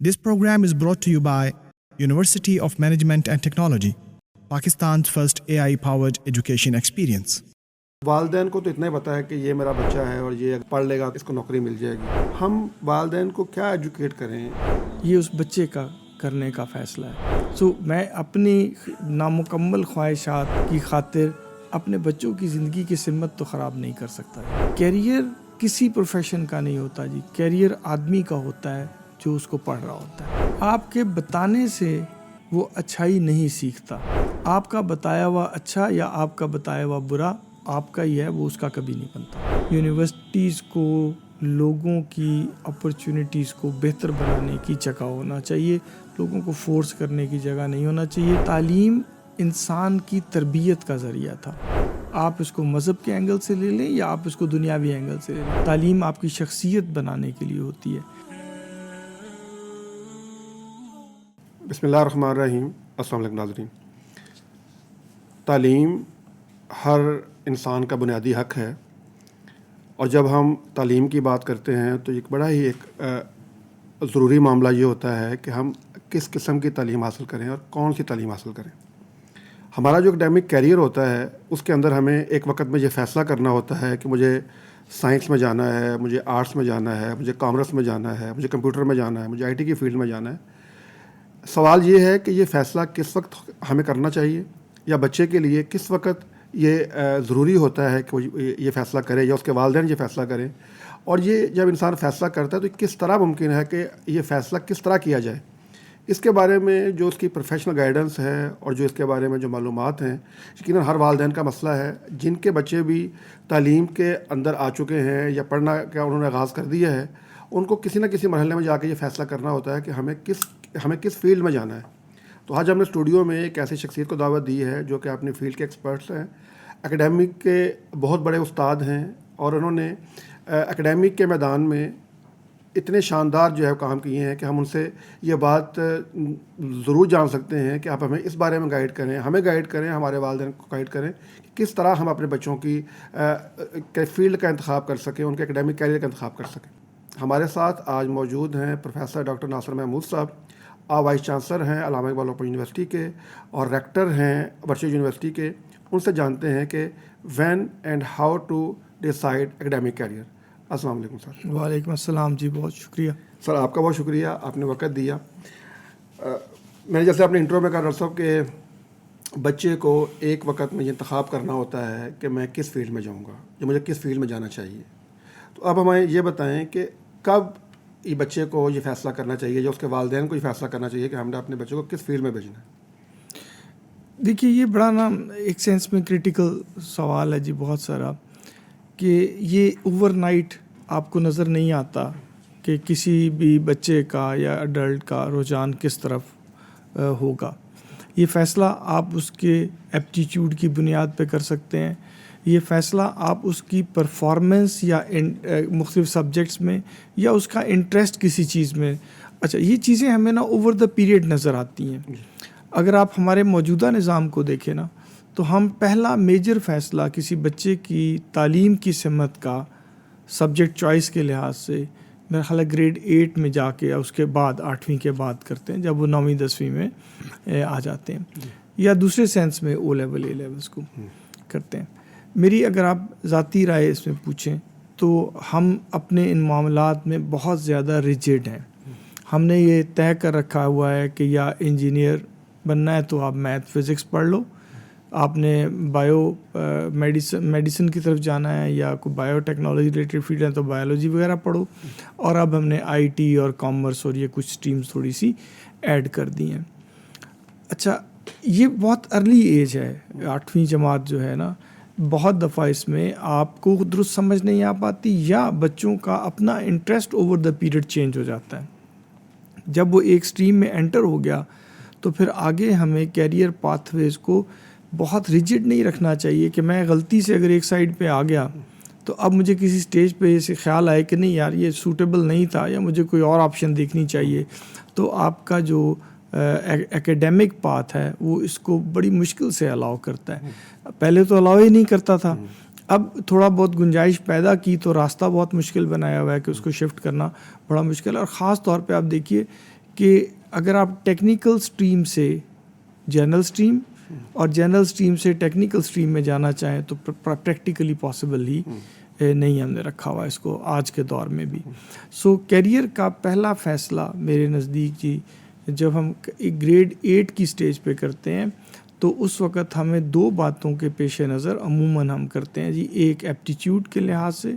This program is brought to you by University of Management and Technology, Pakistan's first AI-powered education experience. والدین کو تو اتنا ہی پتا ہے کہ یہ میرا بچہ ہے اور یہ پڑھ لے گا اس کو نوکری مل جائے گی. ہم والدین کو کیا ایجوکیٹ کریں؟ یہ اس بچے کا کرنے کا فیصلہ ہے. میں اپنی نامکمل خواہشات کی خاطر اپنے بچوں کی زندگی کی سمت تو خراب نہیں کر سکتا. کیریئر کسی پروفیشن کا نہیں ہوتا جی، کیریئر آدمی کا ہوتا ہے جو اس کو پڑھ رہا ہوتا ہے. آپ کے بتانے سے وہ اچھائی نہیں سیکھتا. آپ کا بتایا ہوا اچھا یا آپ کا بتایا ہوا برا آپ کا ہی ہے، وہ اس کا کبھی نہیں بنتا. یونیورسٹیز کو لوگوں کی اپرچونٹیز کو بہتر بنانے کی جگہ ہونا چاہیے، لوگوں کو فورس کرنے کی جگہ نہیں ہونا چاہیے. تعلیم انسان کی تربیت کا ذریعہ تھا. آپ اس کو مذہب کے اینگل سے لے لیں یا آپ اس کو دنیاوی اینگل سے لے لیں، تعلیم آپ کی شخصیت بنانے کے لیے ہوتی ہے. بسم اللہ الرحمن الرحیم. السلام علیکم ناظرین. تعلیم ہر انسان کا بنیادی حق ہے، اور جب ہم تعلیم کی بات کرتے ہیں تو ایک بڑا ہی ایک ضروری معاملہ یہ ہوتا ہے کہ ہم کس قسم کی تعلیم حاصل کریں اور کون سی تعلیم حاصل کریں. ہمارا جو اکیڈمک کیریئر ہوتا ہے اس کے اندر ہمیں ایک وقت میں یہ فیصلہ کرنا ہوتا ہے کہ مجھے سائنس میں جانا ہے، مجھے آرٹس میں جانا ہے، مجھے کامرس میں جانا ہے، مجھے کمپیوٹر میں جانا ہے، مجھے آئی ٹی کی فیلڈ میں جانا ہے. سوال یہ ہے کہ یہ فیصلہ کس وقت ہمیں کرنا چاہیے، یا بچے کے لیے کس وقت یہ ضروری ہوتا ہے کہ وہ یہ فیصلہ کرے یا اس کے والدین یہ فیصلہ کریں. اور یہ جب انسان فیصلہ کرتا ہے تو کس طرح ممکن ہے کہ یہ فیصلہ کس طرح کیا جائے. اس کے بارے میں جو اس کی پروفیشنل گائیڈنس ہے اور جو اس کے بارے میں جو معلومات ہیں، یقیناً ہر والدین کا مسئلہ ہے. جن کے بچے بھی تعلیم کے اندر آ چکے ہیں یا پڑھنا کا انہوں نے آغاز کر دیا ہے، ان کو کسی نہ کسی مرحلے میں جا کے یہ فیصلہ کرنا ہوتا ہے کہ ہمیں کس فیلڈ میں جانا ہے. تو آج ہم نے اسٹوڈیو میں ایک ایسی شخصیت کو دعوت دی ہے جو کہ اپنی فیلڈ کے ایکسپرٹس ہیں، اکیڈمک کے بہت بڑے استاد ہیں، اور انہوں نے اکیڈمک کے میدان میں اتنے شاندار جو ہے کام کیے ہیں کہ ہم ان سے یہ بات ضرور جان سکتے ہیں کہ آپ ہمیں اس بارے میں گائیڈ کریں، ہمیں گائیڈ کریں، ہمارے والدین کو گائیڈ کریں کہ کس طرح ہم اپنے بچوں کی فیلڈ کا انتخاب کر سکیں، ان کے اکیڈمک کیریئر کا انتخاب کر سکیں. ہمارے ساتھ آج موجود ہیں پروفیسر ڈاکٹر ناصر محمود صاحب. آپ وائس چانسلر ہیں علامہ اقبال اوپن یونیورسٹی کے اور ریکٹر ہیں ورچوئل یونیورسٹی کے. ان سے جانتے ہیں کہ when and how to decide academic career. السلام علیکم سر. وعلیکم السلام جی، بہت شکریہ سر. آپ کا بہت شکریہ، آپ نے وقت دیا. میں نے جیسے اپنے انٹرو میں کہا ڈاکٹر صاحب کہ بچے کو ایک وقت میں یہ انتخاب کرنا ہوتا ہے کہ میں کس فیلڈ میں جاؤں گا یا مجھے کس فیلڈ میں جانا چاہیے. تو اب ہمیں یہ بتائیں کہ کب یہ بچے کو یہ فیصلہ کرنا چاہیے یا اس کے والدین کو یہ فیصلہ کرنا چاہیے کہ ہم نے اپنے بچے کو کس فیلڈ میں بھیجنا ہے. دیکھیے یہ بڑا ایک سینس میں کریٹیکل سوال ہے جی، بہت سارا، کہ یہ اوور نائٹ آپ کو نظر نہیں آتا کہ کسی بھی بچے کا یا ایڈلٹ کا رجحان کس طرف ہوگا. یہ فیصلہ آپ اس کے ایپٹیچیوڈ کی بنیاد پہ کر سکتے ہیں، یہ فیصلہ آپ اس کی پرفارمنس یا مختلف سبجیکٹس میں یا اس کا انٹرسٹ کسی چیز میں. اچھا، یہ چیزیں ہمیں اوور دا پیریڈ نظر آتی ہیں. اگر آپ ہمارے موجودہ نظام کو دیکھیں تو ہم پہلا میجر فیصلہ کسی بچے کی تعلیم کی سمت کا سبجیکٹ چوائس کے لحاظ سے میرا خیال ہے گریڈ 8 میں جا کے اس کے بعد 8ویں کے بعد کرتے ہیں، جب وہ 9ویں 10ویں میں آ جاتے ہیں، یا دوسرے سینس میں او لیول اے لیولس کو کرتے ہیں. میری اگر آپ ذاتی رائے اس میں پوچھیں تو ہم اپنے ان معاملات میں بہت زیادہ ریجڈ ہیں. ہم نے یہ طے کر رکھا ہوا ہے کہ یا انجینئر بننا ہے تو آپ میتھ فزکس پڑھ لو، آپ نے میڈیسن کی طرف جانا ہے یا کوئی بایو ٹیکنالوجی ریلیٹڈ فیلڈ ہے تو بایولوجی وغیرہ پڑھو. اور اب ہم نے آئی ٹی اور کامرس اور یہ کچھ اسٹریمز تھوڑی سی ایڈ کر دی ہیں. اچھا، یہ بہت ارلی ایج ہے 8ویں جماعت جو ہے بہت دفعہ اس میں آپ کو درست سمجھ نہیں آ پاتی، یا بچوں کا اپنا interest over the period change ہو جاتا ہے. جب وہ ایک اسٹریم میں انٹر ہو گیا تو پھر آگے ہمیں کیریئر پاتھ ویز کو بہت ریجڈ نہیں رکھنا چاہیے کہ میں غلطی سے اگر ایک سائڈ پہ آ گیا تو اب مجھے کسی سٹیج پہ اسے خیال آئے کہ نہیں یار یہ سوٹیبل نہیں تھا یا مجھے کوئی اور آپشن دیکھنی چاہیے، تو آپ کا جو ایکیڈیمک پاتھ ہے وہ اس کو بڑی مشکل سے الاؤ کرتا ہے. پہلے تو الاؤ ہی نہیں کرتا تھا، اب تھوڑا بہت گنجائش پیدا کی تو راستہ بہت مشکل بنایا ہوا ہے کہ اس کو شفٹ کرنا بڑا مشکل ہے. اور خاص طور پہ آپ دیکھیے کہ اگر آپ ٹیکنیکل سٹریم سے جنرل سٹریم اور جنرل سٹریم سے ٹیکنیکل سٹریم میں جانا چاہیں تو پریکٹیکلی پاسبل ہی نہیں ہم نے رکھا ہوا اس کو آج کے دور میں بھی. سو کیریئر کا پہلا فیصلہ میرے نزدیک جی جب ہم گریڈ 8 کی سٹیج پہ کرتے ہیں تو اس وقت ہمیں 2 باتوں کے پیش نظر عموماً ہم کرتے ہیں جی. ایک ایپٹیچیوڈ کے لحاظ سے,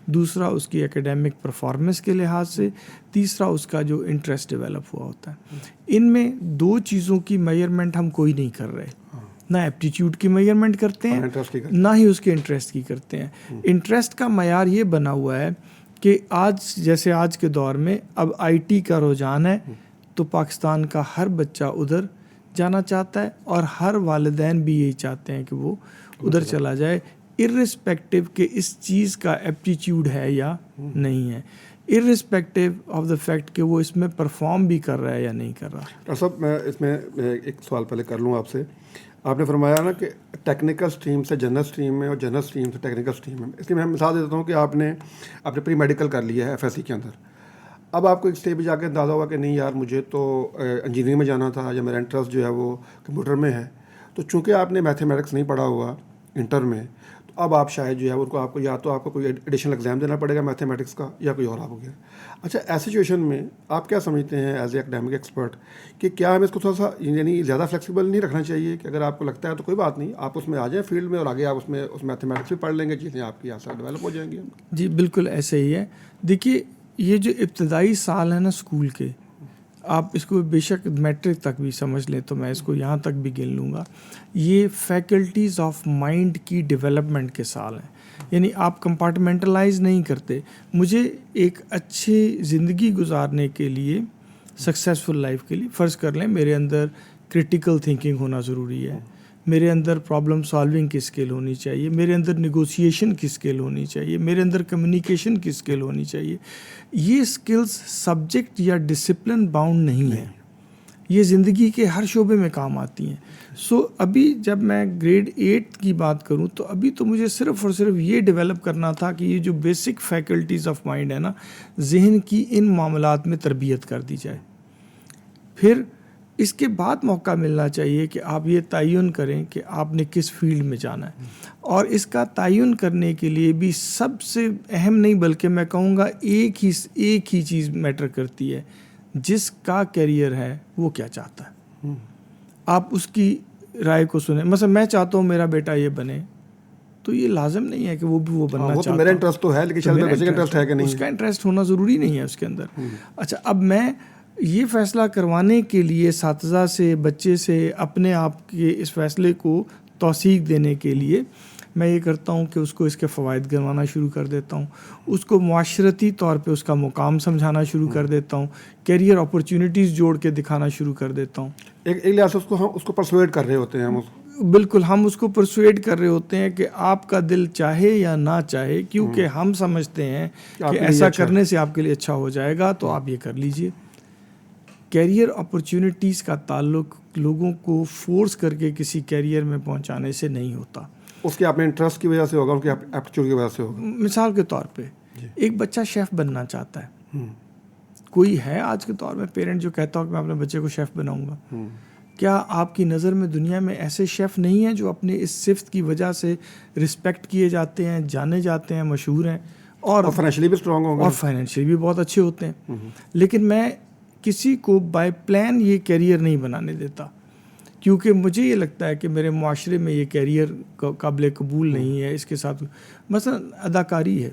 دوسرا اس کی اکیڈیمک پرفارمنس کے لحاظ سے, تیسرا اس کا جو انٹرسٹ ڈیولپ ہوا ہوتا ہے. ان میں 2 چیزوں کی میجرمنٹ ہم کوئی نہیں کر رہے, نہ ایپٹیچیوڈ کی میجرمنٹ کرتے ہیں نہ ہی اس کے انٹرسٹ کی کرتے ہیں. انٹرسٹ کا معیار یہ بنا ہوا ہے کہ آج جیسے آج کے دور میں اب آئی ٹی کا رجحان ہے تو پاکستان کا ہر بچہ ادھر جانا چاہتا ہے اور ہر والدین بھی یہی چاہتے ہیں کہ وہ ادھر چلا جائے, اررسپیکٹو کہ اس چیز کا ایپٹیچیوڈ ہے یا نہیں ہے, اررسپیکٹو آف دا فیکٹ کہ وہ اس میں پرفارم بھی کر رہا ہے یا نہیں کر رہا. ڈاکٹر صاحب میں اس میں ایک سوال پہلے کر لوں آپ سے. آپ نے فرمایا نا کہ ٹیکنیکل سٹریم سے جنرل سٹریم میں اور جنرل سٹریم سے ٹیکنیکل سٹریم میں, اس لیے میں مثال دیتا ہوں کہ آپ نے پری میڈیکل کر لیا ہے FSC کے اندر. اب آپ کو ایک اسٹیج پہ جا کے اندازہ ہوا کہ نہیں یار مجھے تو انجینئرنگ میں جانا تھا یا میرا انٹرسٹ جو ہے وہ کمپیوٹر میں ہے, تو چونکہ آپ نے میتھمیٹکس نہیں پڑھا ہوا انٹر میں, تو اب آپ شاید جو ہے ان کو آپ کو یا تو آپ کو کوئی ایڈیشنل ایگزام دینا پڑے گا میتھمیٹکس کا یا کوئی اور آپ ہو گیا. اچھا ایسی سچویشن میں آپ کیا سمجھتے ہیں ایز اے اکیڈیمک ایکسپرٹ کہ کیا ہمیں اس کو تھوڑا سا یعنی زیادہ فلیکسیبل نہیں رکھنا چاہیے کہ اگر آپ کو لگتا ہے تو کوئی بات نہیں, آپ اس میں آ جائیں فیلڈ میں اور آگے آپ اس میں میتھمیٹکس بھی پڑھ لیں گے, چیزیں آپ کی آسان ڈیولپ ہو جائیں گی. جی بالکل ایسے ہی ہے. دیکھیے یہ جو ابتدائی سال ہے نا اسکول کے, آپ اس کو بے شک میٹرک تک بھی سمجھ لیں تو میں اس کو یہاں تک بھی گن لوں گا, یہ فیکلٹیز آف مائنڈ کی ڈیولپمنٹ کے سال ہیں. یعنی آپ کمپارٹمنٹلائز نہیں کرتے. مجھے ایک اچھی زندگی گزارنے کے لیے, سکسیزفل لائف کے لیے, فرض کر لیں میرے اندر کریٹیکل تھنکنگ ہونا ضروری ہے, میرے اندر پرابلم سالونگ کی اسکل ہونی چاہیے, میرے اندر نیگوسیشن کی اسکل ہونی چاہیے, میرے اندر کمیونیکیشن کی اسکل ہونی چاہیے. یہ اسکلز سبجیکٹ یا ڈسپلن باؤنڈ نہیں ہیں, یہ زندگی کے ہر شعبے میں کام آتی ہیں. سو ابھی جب میں گریڈ 8 کی بات کروں تو ابھی تو مجھے صرف اور صرف یہ ڈیولپ کرنا تھا کہ یہ جو بیسک فیکلٹیز آف مائنڈ ہے نا, ذہن کی ان معاملات میں تربیت کر دی جائے. پھر اس کے بعد موقع ملنا چاہیے کہ آپ یہ تعین کریں کہ آپ نے کس فیلڈ میں جانا ہے, اور اس کا تعین کرنے کے لیے بھی سب سے اہم نہیں بلکہ میں کہوں گا ایک ہی چیز میٹر کرتی ہے, جس کا کیریئر ہے وہ کیا چاہتا ہے. آپ اس کی رائے کو سنیں. مثلا میں چاہتا ہوں میرا بیٹا یہ بنے, تو یہ لازم نہیں ہے کہ وہ بھی وہ بننا چاہتا ہے. میرا انٹرسٹ تو ہے لیکن شاید میرے بچے کا انٹرسٹ ہے کہ نہیں, اس کا انٹرسٹ ہونا ضروری نہیں ہے اس کے اندر. اچھا اب میں یہ فیصلہ کروانے کے لیے اساتذہ سے, بچے سے, اپنے آپ کے اس فیصلے کو توثیق دینے کے لیے میں یہ کرتا ہوں کہ اس کو اس کے فوائد گنوانا شروع کر دیتا ہوں, اس کو معاشرتی طور پہ اس کا مقام سمجھانا شروع کر دیتا ہوں, کیریئر اپرچونیٹیز جوڑ کے دکھانا شروع کر دیتا ہوں. ایک لحاظ سے اس کو پرسویٹ کر رہے ہوتے ہیں ہم. بالکل ہم اس کو پرسویٹ کر رہے ہوتے ہیں کہ آپ کا دل چاہے یا نہ چاہے, کیونکہ ہم سمجھتے ہیں کہ ایسا کرنے سے آپ کے لیے اچھا ہو جائے گا تو آپ یہ کر لیجئے. کیریئر اپرچونیٹیز کا تعلق لوگوں کو فورس کر کے کسی کیریئر میں پہنچانے سے نہیں ہوتا. اس کے اپنے انٹرسٹ کی وجہ سے ہوگا, اس کے ایپٹیچیوڈ کی وجہ سے ہوگا. مثال کے طور پہ ایک بچہ شیف بننا چاہتا ہے. کوئی ہے آج کے دور میں پیرنٹ جو کہتا ہو کہ میں اپنے بچے کو شیف بناؤں گا؟ کیا آپ کی نظر میں دنیا میں ایسے شیف نہیں ہیں جو اپنے اس صفت کی وجہ سے رسپیکٹ کیے جاتے ہیں, جانے جاتے ہیں, مشہور ہیں, اور فائنینشلی بھی اسٹرانگ ہوں گے, اور فائنینشلی بھی بہت اچھے ہوتے ہیں. لیکن میں کسی کو بائی پلان یہ کیریئر نہیں بنانے دیتا, کیونکہ مجھے یہ لگتا ہے کہ میرے معاشرے میں یہ کیریئر قابل قبول نہیں ہے. اس کے ساتھ مثلا اداکاری ہے,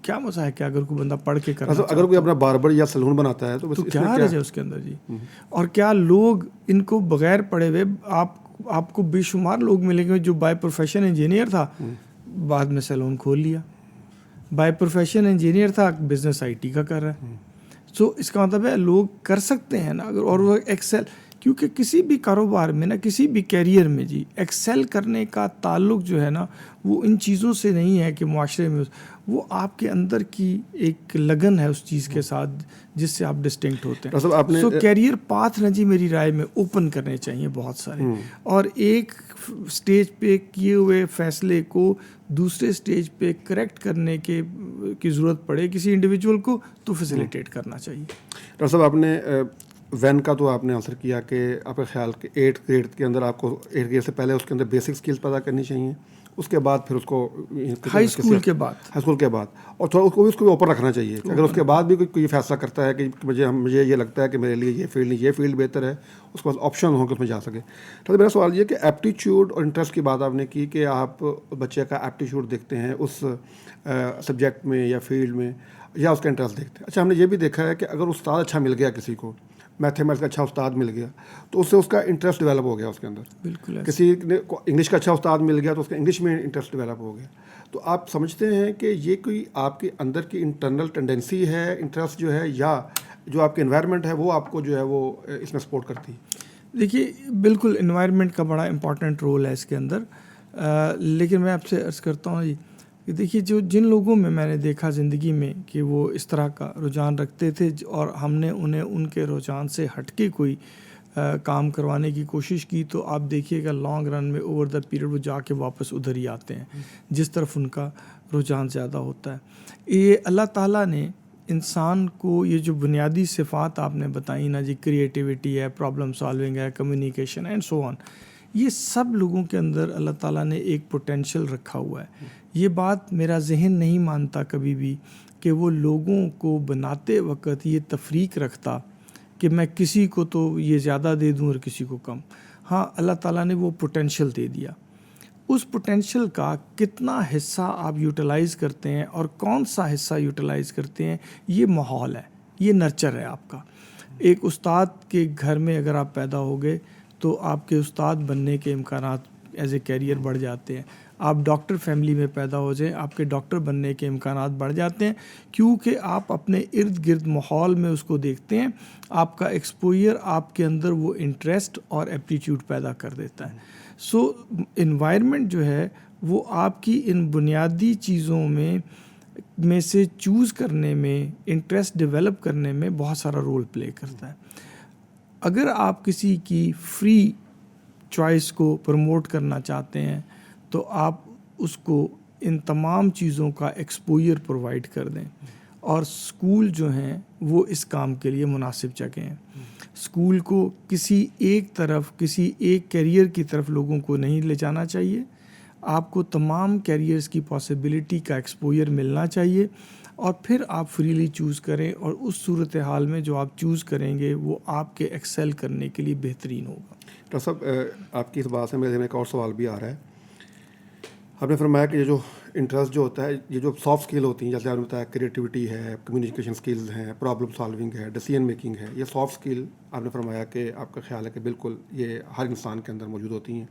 کیا مزہ ہے کہ اگر کوئی بندہ پڑھ کے کرنا چاہتا ہے, اگر کوئی اپنا باربر یا سلون بناتا ہے تو کیا حرج ہے اس کے اندر جی. اور کیا لوگ ان کو بغیر پڑھے ہوئے, آپ کو بے شمار لوگ ملیں گے جو بائی پروفیشن انجینئر تھا, بعد میں سیلون کھول لیا. بائی پروفیشن انجینئر تھا, بزنس IT کا کر رہا ہے. سو اس کا مطلب ہے لوگ کر سکتے ہیں نا اگر, اور وہ ایکسل, کیونکہ کسی بھی کاروبار میں نا, کسی بھی کیریئر میں جی ایکسل کرنے کا تعلق جو ہے نا وہ ان چیزوں سے نہیں ہے کہ معاشرے میں, وہ آپ کے اندر کی ایک لگن ہے اس چیز کے ساتھ جس سے آپ ڈسٹنکٹ ہوتے ہیں. سو کیریئر پاتھ نا جی میری رائے میں اوپن کرنے چاہیے بہت سارے, اور ایک سٹیج پہ کیے ہوئے فیصلے کو دوسرے سٹیج پہ کریکٹ کرنے کے کی ضرورت پڑے کسی انڈیویجول کو تو فیسیلیٹیٹ کرنا چاہیے. ڈاکٹر صاحب آپ نے وین کا تو آپ نے آنسر کیا کہ آپ کا خیال کہ 8th گریڈ کے اندر آپ کو 8th گریڈ سے پہلے اس کے اندر بیسک اسکلس پیدا کرنی چاہیے, اس کے بعد پھر اس کو ہائی اسکول کے بعد اور تھوڑا اس کو بھی اوپر رکھنا چاہیے. اگر اس کے بعد بھی کوئی فیصلہ کرتا ہے کہ مجھے یہ لگتا ہے کہ میرے لیے یہ فیلڈ بہتر ہے, اس کے پاس آپشن ہوں کہ اس میں جا سکے. تو میرا سوال یہ کہ ایپٹیچیوڈ اور انٹرسٹ کی بات آپ نے کی کہ آپ بچے کا ایپٹیچیوڈ دیکھتے ہیں اس سبجیکٹ میں یا فیلڈ میں, یا اس کا انٹرسٹ دیکھتے ہیں. اچھا, ہم نے یہ بھی دیکھا ہے کہ اگر استاد اچھا مل گیا, کسی کو میتھمیٹکس کا اچھا استاد مل گیا تو اس سے اس کا انٹرسٹ ڈیولپ ہو گیا اس کے اندر. بالکل. کسی نے انگلش کا اچھا استاد مل گیا تو اس کا انگلش میں انٹرسٹ ڈیولپ ہو گیا. تو آپ سمجھتے ہیں کہ یہ کوئی آپ کے اندر کی انٹرنل ٹینڈنسی ہے انٹرسٹ جو ہے, یا جو آپ کے انوائرمنٹ ہے وہ آپ کو جو ہے وہ اس میں سپورٹ کرتی ہے؟ دیکھیے, بالکل انوائرمنٹ کا بڑا امپورٹنٹ رول ہے اس کے اندر. لیکن میں آپ سے عرض کرتا ہوں جی کہ دیکھیے, جن لوگوں میں نے دیکھا زندگی میں کہ وہ اس طرح کا رجحان رکھتے تھے اور ہم نے انہیں ان کے رجحان سے ہٹ کے کوئی کام کروانے کی کوشش کی, تو آپ دیکھیے گا لانگ رن میں اوور دا پیریڈ وہ جا کے واپس ادھر ہی آتے ہیں جس طرف ان کا رجحان زیادہ ہوتا ہے. یہ اللہ تعالیٰ نے انسان کو یہ جو بنیادی صفات آپ نے بتائی نا جی, کریٹیوٹی ہے, پرابلم سالونگ ہے, کمیونیکیشن اینڈ سو آن, یہ سب لوگوں کے اندر اللہ تعالیٰ نے ایک پوٹینشیل رکھا ہوا ہے. یہ بات میرا ذہن نہیں مانتا کبھی بھی کہ وہ لوگوں کو بناتے وقت یہ تفریق رکھتا کہ میں کسی کو تو یہ زیادہ دے دوں اور کسی کو کم. ہاں, اللہ تعالیٰ نے وہ پوٹینشیل دے دیا. اس پوٹینشیل کا کتنا حصہ آپ یوٹیلائز کرتے ہیں اور کون سا حصہ یوٹیلائز کرتے ہیں, یہ ماحول ہے, یہ نرچر ہے آپ کا. ایک استاد کے گھر میں اگر آپ پیدا ہو گئے تو آپ کے استاد بننے کے امکانات ایز اے کیریئر بڑھ جاتے ہیں. آپ ڈاکٹر فیملی میں پیدا ہو جائیں, آپ کے ڈاکٹر بننے کے امکانات بڑھ جاتے ہیں, کیونکہ آپ اپنے ارد گرد ماحول میں اس کو دیکھتے ہیں. آپ کا ایکسپوئر آپ کے اندر وہ انٹرسٹ اور ایپٹیچیوڈ پیدا کر دیتا ہے. سو انوائرمنٹ جو ہے وہ آپ کی ان بنیادی چیزوں میں سے چوز کرنے میں, انٹرسٹ ڈیولپ کرنے میں بہت سارا رول پلے کرتا ہے. اگر آپ کسی کی فری چوائس کو پروموٹ کرنا چاہتے ہیں تو آپ اس کو ان تمام چیزوں کا ایکسپوئر پرووائڈ کر دیں, اور اسکول جو ہیں وہ اس کام کے لیے مناسب جگہ ہیں. اسکول کو کسی ایک طرف, کسی ایک کیریئر کی طرف لوگوں کو نہیں لے جانا چاہیے. آپ کو تمام کیریئرز کی پاسبلٹی کا ایکسپوئر ملنا چاہیے, اور پھر آپ فریلی چوز کریں, اور اس صورتحال میں جو آپ چوز کریں گے وہ آپ کے ایکسل کرنے کے لیے بہترین ہوگا. ڈاکٹر صاحب, آپ کی اس بات سے میرے ذہن میں ایک اور سوال بھی آ رہا ہے. آپ نے فرمایا کہ یہ جو انٹرسٹ جو ہوتا ہے, یہ جو سافٹ اسکل ہوتی ہیں, جیسے آپ نے بتایا کریٹیوٹی ہے, کمیونیکیشن اسکلز ہیں, پرابلم سالونگ ہے, ڈیسیژن میکنگ ہے, یہ سافٹ اسکل آپ نے فرمایا کہ آپ کا خیال ہے کہ بالکل یہ ہر انسان کے اندر موجود ہوتی ہیں.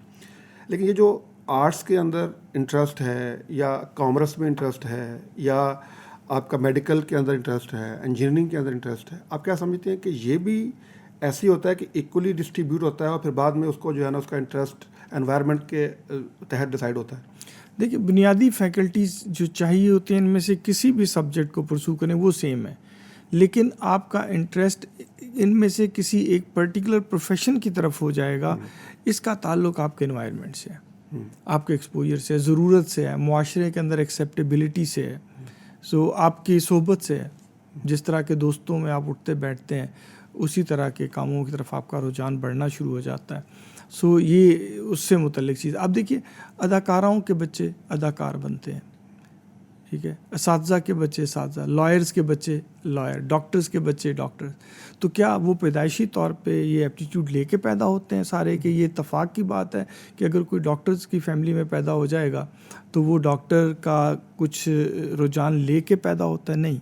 لیکن یہ جو آرٹس کے اندر انٹرسٹ ہے, یا کامرس میں انٹرسٹ ہے, یا آپ کا میڈیکل کے اندر انٹرسٹ ہے, انجینئرنگ کے اندر انٹرسٹ ہے, آپ کیا سمجھتے ہیں کہ یہ بھی ایسی ہوتا ہے کہ ایکولی ڈسٹریبیوٹ ہوتا ہے اور پھر بعد میں اس کو جو ہے نا اس کا انٹرسٹ انوائرمنٹ کے تحت ڈیسائیڈ ہوتا ہے؟ دیکھیے, بنیادی فیکلٹیز جو چاہیے ہوتی ہیں ان میں سے کسی بھی سبجیکٹ کو پرسو کریں وہ سیم ہے, لیکن آپ کا انٹرسٹ ان میں سے کسی ایک پرٹیکولر پروفیشن کی طرف ہو جائے گا. اس کا تعلق آپ کے انوائرمنٹ سے ہے, آپ کے ایکسپوجر سے, ضرورت سے ہے, معاشرے کے اندر ایکسیپٹیبلٹی سے ہے, سو آپ کی صحبت سے ہے. جس طرح کے دوستوں میں آپ اٹھتے بیٹھتے ہیں اسی طرح کے کاموں کی طرف آپ کا رجحان بڑھنا شروع ہو جاتا ہے. سو یہ اس سے متعلق چیز. آپ دیکھیے, اداکاروں کے بچے اداکار بنتے ہیں, ٹھیک ہے, اساتذہ کے بچے اساتذہ, لائرز کے بچے لائر, ڈاکٹرز کے بچے ڈاکٹر. تو کیا وہ پیدائشی طور پہ یہ ایپٹیچیوڈ لے کے پیدا ہوتے ہیں سارے, کہ یہ اتفاق کی بات ہے کہ اگر کوئی ڈاکٹرز کی فیملی میں پیدا ہو جائے گا تو وہ ڈاکٹر کا کچھ رجحان لے کے پیدا ہوتا ہے؟ نہیں,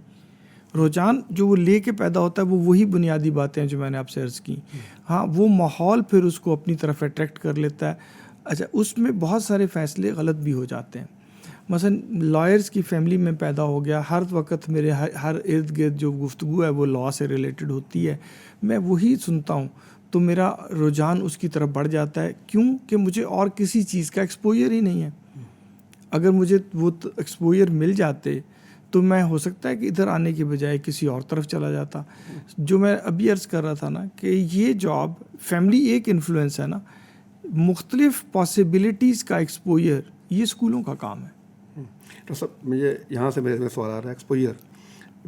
رجحان جو وہ لے کے پیدا ہوتا ہے وہ وہی بنیادی باتیں جو میں نے آپ سے عرض کی. ہاں, وہ ماحول پھر اس کو اپنی طرف اٹریکٹ کر لیتا ہے. اچھا, اس میں بہت سارے فیصلے غلط بھی ہو جاتے ہیں. مثلا لائرز کی فیملی میں پیدا ہو گیا, ہر وقت میرے ہر ارد گرد جو گفتگو ہے وہ لا سے ریلیٹڈ ہوتی ہے, میں وہی سنتا ہوں, تو میرا رجحان اس کی طرف بڑھ جاتا ہے. کیوں کہ مجھے اور کسی چیز کا ایکسپوئر ہی نہیں ہے. اگر مجھے وہ ایکسپوئر مل جاتے تو میں ہو سکتا ہے کہ ادھر آنے کے بجائے کسی اور طرف چلا جاتا. جو میں ابھی عرض کر رہا تھا نا کہ یہ جاب فیملی ایک انفلوئنس ہے نا, مختلف پاسبلٹیز کا ایکسپوئر یہ اسکولوں کا کام ہے. ڈاکٹر صاحب مجھے یہاں سے میرے سوال آ رہا ہے، ایکسپوجر،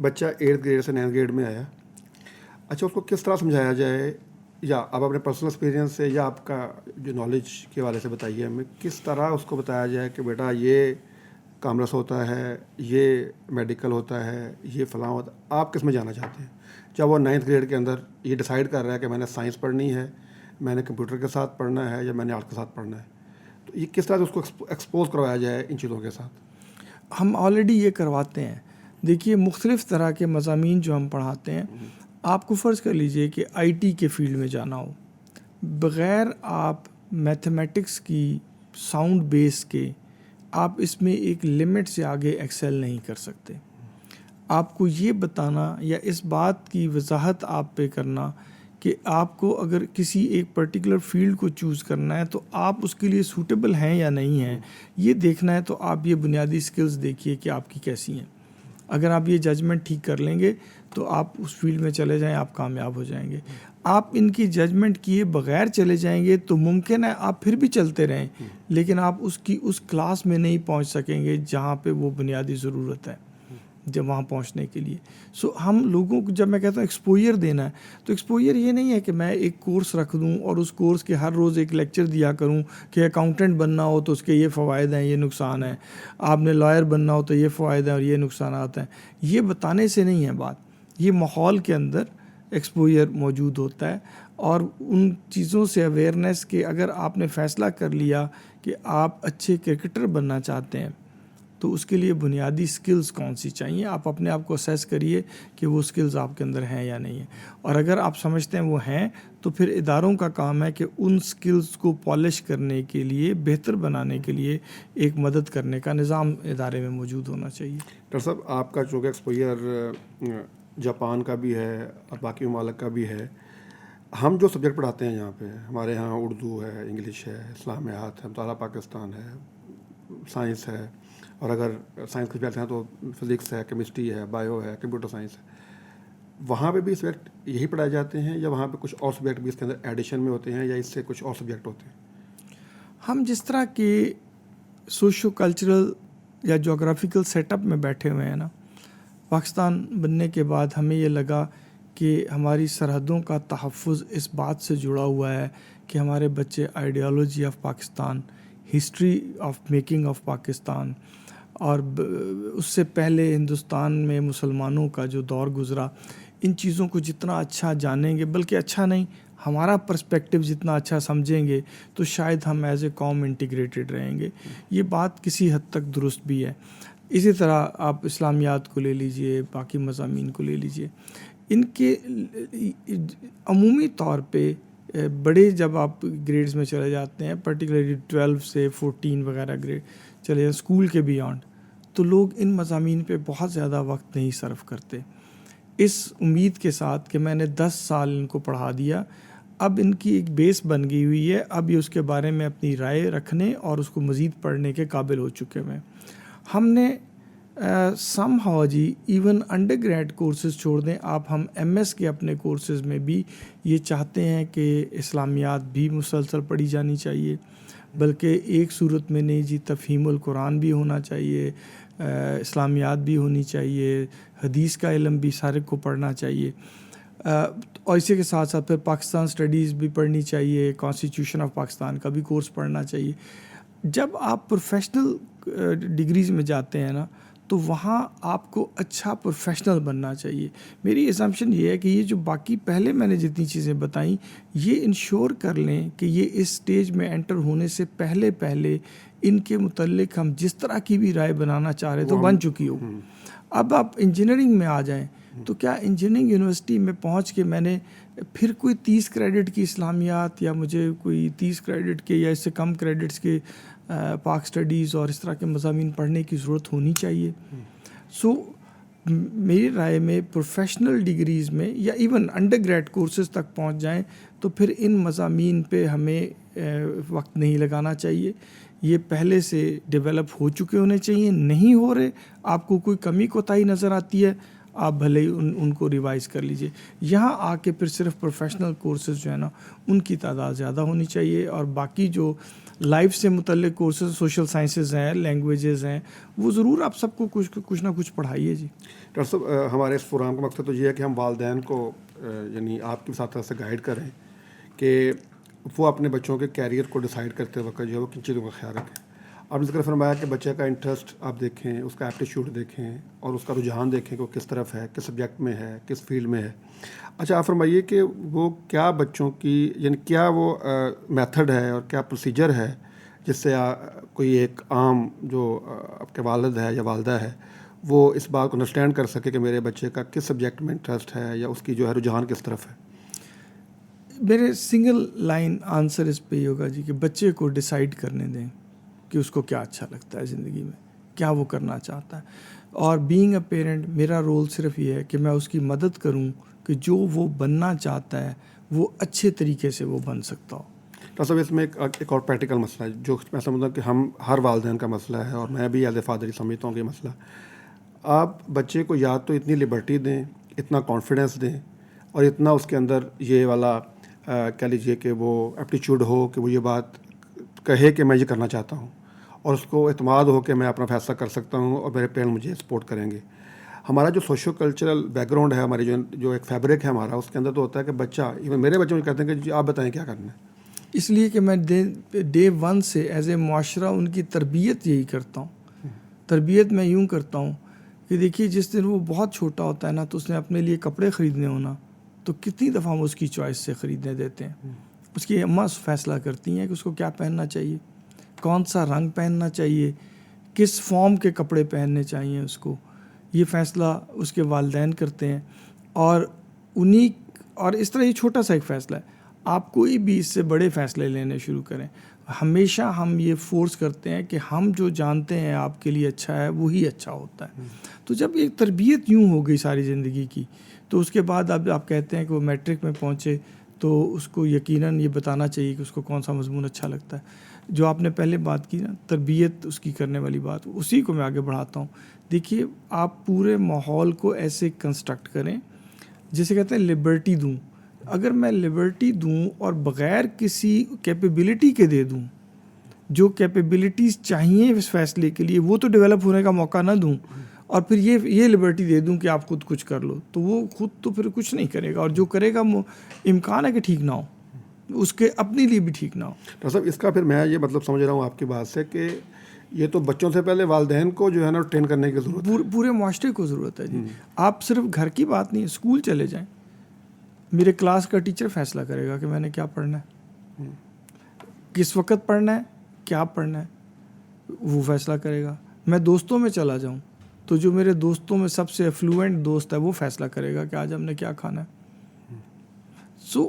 بچہ 8th گریڈ سے 9th گریڈ میں آیا، اچھا اس کو کس طرح سمجھایا جائے، یا آپ اپنے پرسنل ایکسپیرینس سے یا آپ کا جو نالج کے حوالے سے بتائیے ہمیں، کس طرح اس کو بتایا جائے کہ بیٹا یہ کامرس ہوتا ہے، یہ میڈیکل ہوتا ہے، یہ فلاں ہوتا ہے، آپ کس میں جانا چاہتے ہیں؟ جب وہ 9th گریڈ کے اندر یہ ڈیسائیڈ کر رہا ہے کہ میں نے سائنس پڑھنی ہے، میں نے کمپیوٹر کے ساتھ پڑھنا ہے، یا میں نے آرٹ کے ساتھ پڑھنا ہے، تو یہ کس طرح سے اس کو ایکسپوز کروایا جائے ان چیزوں کے ساتھ؟ ہم آلریڈی یہ کرواتے ہیں. دیکھیے مختلف طرح کے مضامین جو ہم پڑھاتے ہیں، آپ کو فرض کر لیجئے کہ آئی ٹی کے فیلڈ میں جانا ہو، بغیر آپ میتھمیٹکس کی ساؤنڈ بیس کے آپ اس میں ایک لمٹ سے آگے ایکسل نہیں کر سکتے. آپ کو یہ بتانا یا اس بات کی وضاحت آپ پہ کرنا کہ آپ کو اگر کسی ایک پرٹیکولر فیلڈ کو چوز کرنا ہے تو آپ اس کے لیے سوٹیبل ہیں یا نہیں ہیں، یہ دیکھنا ہے. تو آپ یہ بنیادی سکلز دیکھیے کہ آپ کی کیسی ہیں. اگر آپ یہ ججمنٹ ٹھیک کر لیں گے تو آپ اس فیلڈ میں چلے جائیں، آپ کامیاب ہو جائیں گے. آپ ان کی ججمنٹ کیے بغیر چلے جائیں گے تو ممکن ہے آپ پھر بھی چلتے رہیں، لیکن آپ اس کلاس میں نہیں پہنچ سکیں گے جہاں پہ وہ بنیادی ضرورت ہے جب وہاں پہنچنے کے لیے. ہم لوگوں کو جب میں کہتا ہوں ایکسپوجر دینا ہے، تو ایکسپوجر یہ نہیں ہے کہ میں ایک کورس رکھ دوں اور اس کورس کے ہر روز ایک لیکچر دیا کروں کہ اکاؤنٹنٹ بننا ہو تو اس کے یہ فوائد ہیں، یہ نقصان ہیں، آپ نے لائر بننا ہو تو یہ فوائد ہیں اور یہ نقصانات ہیں. یہ بتانے سے نہیں ہے بات. یہ ماحول کے اندر ایکسپوجر موجود ہوتا ہے، اور ان چیزوں سے اویئرنیس کہ اگر آپ نے فیصلہ کر لیا کہ آپ اچھے کرکٹر بننا چاہتے ہیں تو اس کے لیے بنیادی سکلز کون سی چاہیے. آپ اپنے آپ کو اسیس کریے کہ وہ سکلز آپ کے اندر ہیں یا نہیں ہیں، اور اگر آپ سمجھتے ہیں وہ ہیں تو پھر اداروں کا کام ہے کہ ان سکلز کو پالش کرنے کے لیے، بہتر بنانے کے لیے ایک مدد کرنے کا نظام ادارے میں موجود ہونا چاہیے. ڈاکٹر صاحب آپ کا چونکہ ایکسپوجر جاپان کا بھی ہے اور باقی ممالک کا بھی ہے، ہم جو سبجیکٹ پڑھاتے ہیں یہاں پہ، ہمارے یہاں اردو ہے، انگلش ہے، اسلامیات ہے، مطالعہ پاکستان ہے، سائنس ہے، اور اگر سائنس کے سبجیکٹ ہیں تو فزکس ہے، کیمسٹری ہے، بایو ہے، کمپیوٹر سائنس ہے. وہاں پہ بھی سبجیکٹ یہی پڑھائے جاتے ہیں، یا وہاں پہ کچھ اور سبجیکٹ بھی اس کے اندر ایڈیشن میں ہوتے ہیں، یا اس سے کچھ اور سبجیکٹ ہوتے ہیں؟ ہم جس طرح کے سوشو کلچرل یا جغرافیکل سیٹ اپ میں بیٹھے ہوئے ہیں نا، پاکستان بننے کے بعد ہمیں یہ لگا کہ ہماری سرحدوں کا تحفظ اس بات سے جڑا ہوا ہے کہ ہمارے بچے ideology of Pakistan, history of making of Pakistan, اور اس سے پہلے ہندوستان میں مسلمانوں کا جو دور گزرا، ان چیزوں کو جتنا اچھا جانیں گے، بلکہ اچھا نہیں، ہمارا پرسپیکٹیو جتنا اچھا سمجھیں گے تو شاید ہم ایز اے قوم انٹیگریٹڈ رہیں گے. یہ بات کسی حد تک درست بھی ہے. اسی طرح آپ اسلامیات کو لے لیجئے، باقی مضامین کو لے لیجئے، ان کے عمومی طور پہ بڑے جب آپ گریڈز میں چلے جاتے ہیں، پرٹیکولرلی 12 سے 14 وغیرہ گریڈ چلے جائیں، اسکول کے بیانڈ، تو لوگ ان مضامین پہ بہت زیادہ وقت نہیں صرف کرتے، اس امید کے ساتھ کہ میں نے 10 سال ان کو پڑھا دیا، اب ان کی ایک بیس بن گئی ہوئی ہے، اب یہ اس کے بارے میں اپنی رائے رکھنے اور اس کو مزید پڑھنے کے قابل ہو چکے ہیں. ہم نے سم ہاؤ جی ایون انڈر گریڈ کورسز چھوڑ دیں آپ، ہم ایم ایس کے اپنے کورسز میں بھی یہ چاہتے ہیں کہ اسلامیات بھی مسلسل پڑھی جانی چاہیے، بلکہ ایک صورت میں نہیں جی، تفہیم القرآن بھی ہونا چاہیے، اسلامیات بھی ہونی چاہیے، حدیث کا علم بھی سارے کو پڑھنا چاہیے، اور اسی کے ساتھ ساتھ پھر پاکستان اسٹڈیز بھی پڑھنی چاہیے، کانسٹیٹیوشن آف پاکستان کا بھی کورس پڑھنا چاہیے. جب آپ پروفیشنل ڈگریز میں جاتے ہیں نا تو وہاں آپ کو اچھا پروفیشنل بننا چاہیے. میری اسمپشن یہ ہے کہ یہ جو باقی پہلے میں نے جتنی چیزیں بتائیں، یہ انشور کر لیں کہ یہ اس سٹیج میں انٹر ہونے سے پہلے ان کے متعلق ہم جس طرح کی بھی رائے بنانا چاہ رہے تو بن چکی ہو. اب آپ انجینئرنگ میں آ جائیں تو کیا انجینئرنگ یونیورسٹی میں پہنچ کے میں نے پھر کوئی 30 کریڈٹ کی اسلامیات یا مجھے کوئی 30 کریڈٹ کے یا اس سے کم کریڈٹس کے پاک اسٹڈیز اور اس طرح کے مضامین پڑھنے کی ضرورت ہونی چاہیے؟ میری رائے میں پروفیشنل ڈگریز میں یا ایون انڈر گریڈ کورسز تک پہنچ جائیں تو پھر ان مضامین پہ ہمیں وقت نہیں لگانا چاہیے. یہ پہلے سے ڈیولپ ہو چکے ہونے چاہیے. نہیں ہو رہے، آپ کو کوئی کمی کوتاہی نظر آتی ہے، آپ بھلے ہی ان کو ریوائز کر لیجئے. یہاں آ کے پھر صرف پروفیشنل کورسز جو ہے نا ان کی تعداد زیادہ ہونی چاہیے، اور باقی جو لائف سے متعلق کورسز سوشل سائنسز ہیں, لینگویجز ہیں, وہ ضرور آپ سب کو کچھ نہ کچھ پڑھائیے جی. ڈاکٹر صاحب ہمارے اس پروگرام کا مقصد تو یہ ہے کہ ہم والدین کو یعنی آپ کی ساتھ سے گائیڈ کریں کہ وہ اپنے بچوں کے کیریئر کو ڈیسائیڈ کرتے وقت جو ہے وہ کن چیزوں کا خیال رکھیں. آپ نے ذکر فرمایا کہ بچے کا انٹرسٹ آپ دیکھیں, اس کا ایپٹیچیوڈ دیکھیں اور اس کا رجحان دیکھیں کہ وہ کس طرف ہے, کس سبجیکٹ میں ہے, کس فیلڈ میں ہے. اچھا آپ فرمائیے کہ وہ کیا بچوں کی یعنی کیا وہ میتھڈ ہے اور کیا پروسیجر ہے جس سے کوئی ایک عام جو آپ کے والد ہے یا والدہ ہے وہ اس بات کو انڈرسٹینڈ کر سکے کہ میرے بچے کا کس سبجیکٹ میں انٹرسٹ ہے یا اس کی جو ہے رجحان کس طرف ہے؟ میرے سنگل لائن آنسر اس پہ یہ ہوگا جی کہ بچے کو ڈیسائیڈ کرنے دیں کہ اس کو کیا اچھا لگتا ہے زندگی میں, کیا وہ کرنا چاہتا ہے. اور بینگ اے پیرنٹ میرا رول صرف یہ ہے کہ میں اس کی مدد کروں کہ جو وہ بننا چاہتا ہے وہ اچھے طریقے سے وہ بن سکتا ہو. ڈاکٹر صاحب اس میں ایک اور پریکٹیکل مسئلہ ہے جو میں سمجھتا ہوں کہ ہم ہر والدین کا مسئلہ ہے اور میں بھی ایز اے فادر سمجھتا ہوں کہ یہ مسئلہ آپ بچے کو یا تو اتنی لبرٹی دیں, اتنا کانفیڈنس دیں اور اتنا اس کے اندر یہ والا کہہ لیجیے کہ وہ ایپٹیچیوڈ ہو کہ وہ یہ بات کہے کہ میں یہ کرنا چاہتا ہوں اور اس کو اعتماد ہو کہ میں اپنا فیصلہ کر سکتا ہوں اور میرے پیرنٹ مجھے سپورٹ کریں گے. ہمارا جو سوشو کلچرل بیک گراؤنڈ ہے, ہماری جو ایک فیبرک ہے ہمارا, اس کے اندر تو ہوتا ہے کہ بچہ ایون میرے بچے مجھے کہتے ہیں کہ جی آپ بتائیں کیا کرنا ہے. اس لیے کہ میں ڈے ون سے ایز اے معاشرہ ان کی تربیت یہی کرتا ہوں. تربیت میں یوں کرتا ہوں کہ دیکھیے جس دن وہ بہت چھوٹا ہوتا ہے نا تو اس نے اپنے لیے کپڑے خریدنے ہونا تو کتنی دفعہ ہم اس کی چوائس سے خریدنے دیتے ہیں. اس کی اماں فیصلہ کرتی ہیں کہ اس کو کیا پہننا چاہیے, کون سا رنگ پہننا چاہیے, کس فارم کے کپڑے پہننے چاہیے اس کو. یہ فیصلہ اس کے والدین کرتے ہیں اور اس طرح یہ چھوٹا سا ایک فیصلہ ہے. آپ کوئی بھی اس سے بڑے فیصلے لینے شروع کریں, ہمیشہ ہم یہ فورس کرتے ہیں کہ ہم جو جانتے ہیں آپ کے لیے اچھا ہے وہی اچھا ہوتا ہے. تو جب ایک تربیت یوں ہو گئی ساری زندگی کی تو اس کے بعد اب آپ کہتے ہیں کہ وہ میٹرک میں پہنچے تو اس کو یقیناً یہ بتانا چاہیے کہ اس کو کون سا مضمون اچھا لگتا ہے. جو آپ نے پہلے بات کی نا تربیت اس کی کرنے والی بات, اسی کو میں آگے بڑھاتا ہوں. دیکھیے آپ پورے ماحول کو ایسے کنسٹرکٹ کریں جسے کہتے ہیں لبرٹی دوں. اگر میں لبرٹی دوں اور بغیر کسی کیپیبلٹی کے دے دوں, جو کیپیبلٹیز چاہیے اس فیصلے کے لیے وہ تو ڈیولپ ہونے کا موقع نہ دوں اور پھر یہ لبرٹی دے دوں کہ آپ خود کچھ کر لو, تو وہ خود تو پھر کچھ نہیں کرے گا اور جو کرے گا امکان ہے کہ ٹھیک نہ ہو, اس کے اپنے لیے بھی ٹھیک نہ ہو. ڈاکٹر صاحب اس کا پھر میں یہ مطلب سمجھ رہا ہوں آپ کی بات سے کہ یہ تو بچوں سے پہلے والدین کو جو ہے نا ٹرین کرنے کی ضرورت ہے, پورے معاشرے کو ضرورت ہے جی. آپ صرف گھر کی بات نہیں, اسکول چلے جائیں, میرے کلاس کا ٹیچر فیصلہ کرے گا کہ میں نے کیا پڑھنا ہے, کس وقت پڑھنا ہے, کیا پڑھنا ہے, وہ فیصلہ کرے گا. میں دوستوں میں چلا جاؤں تو جو میرے دوستوں میں سب سے افلوئنٹ دوست ہے وہ فیصلہ کرے گا کہ آج ہم نے کیا کھانا ہے. سو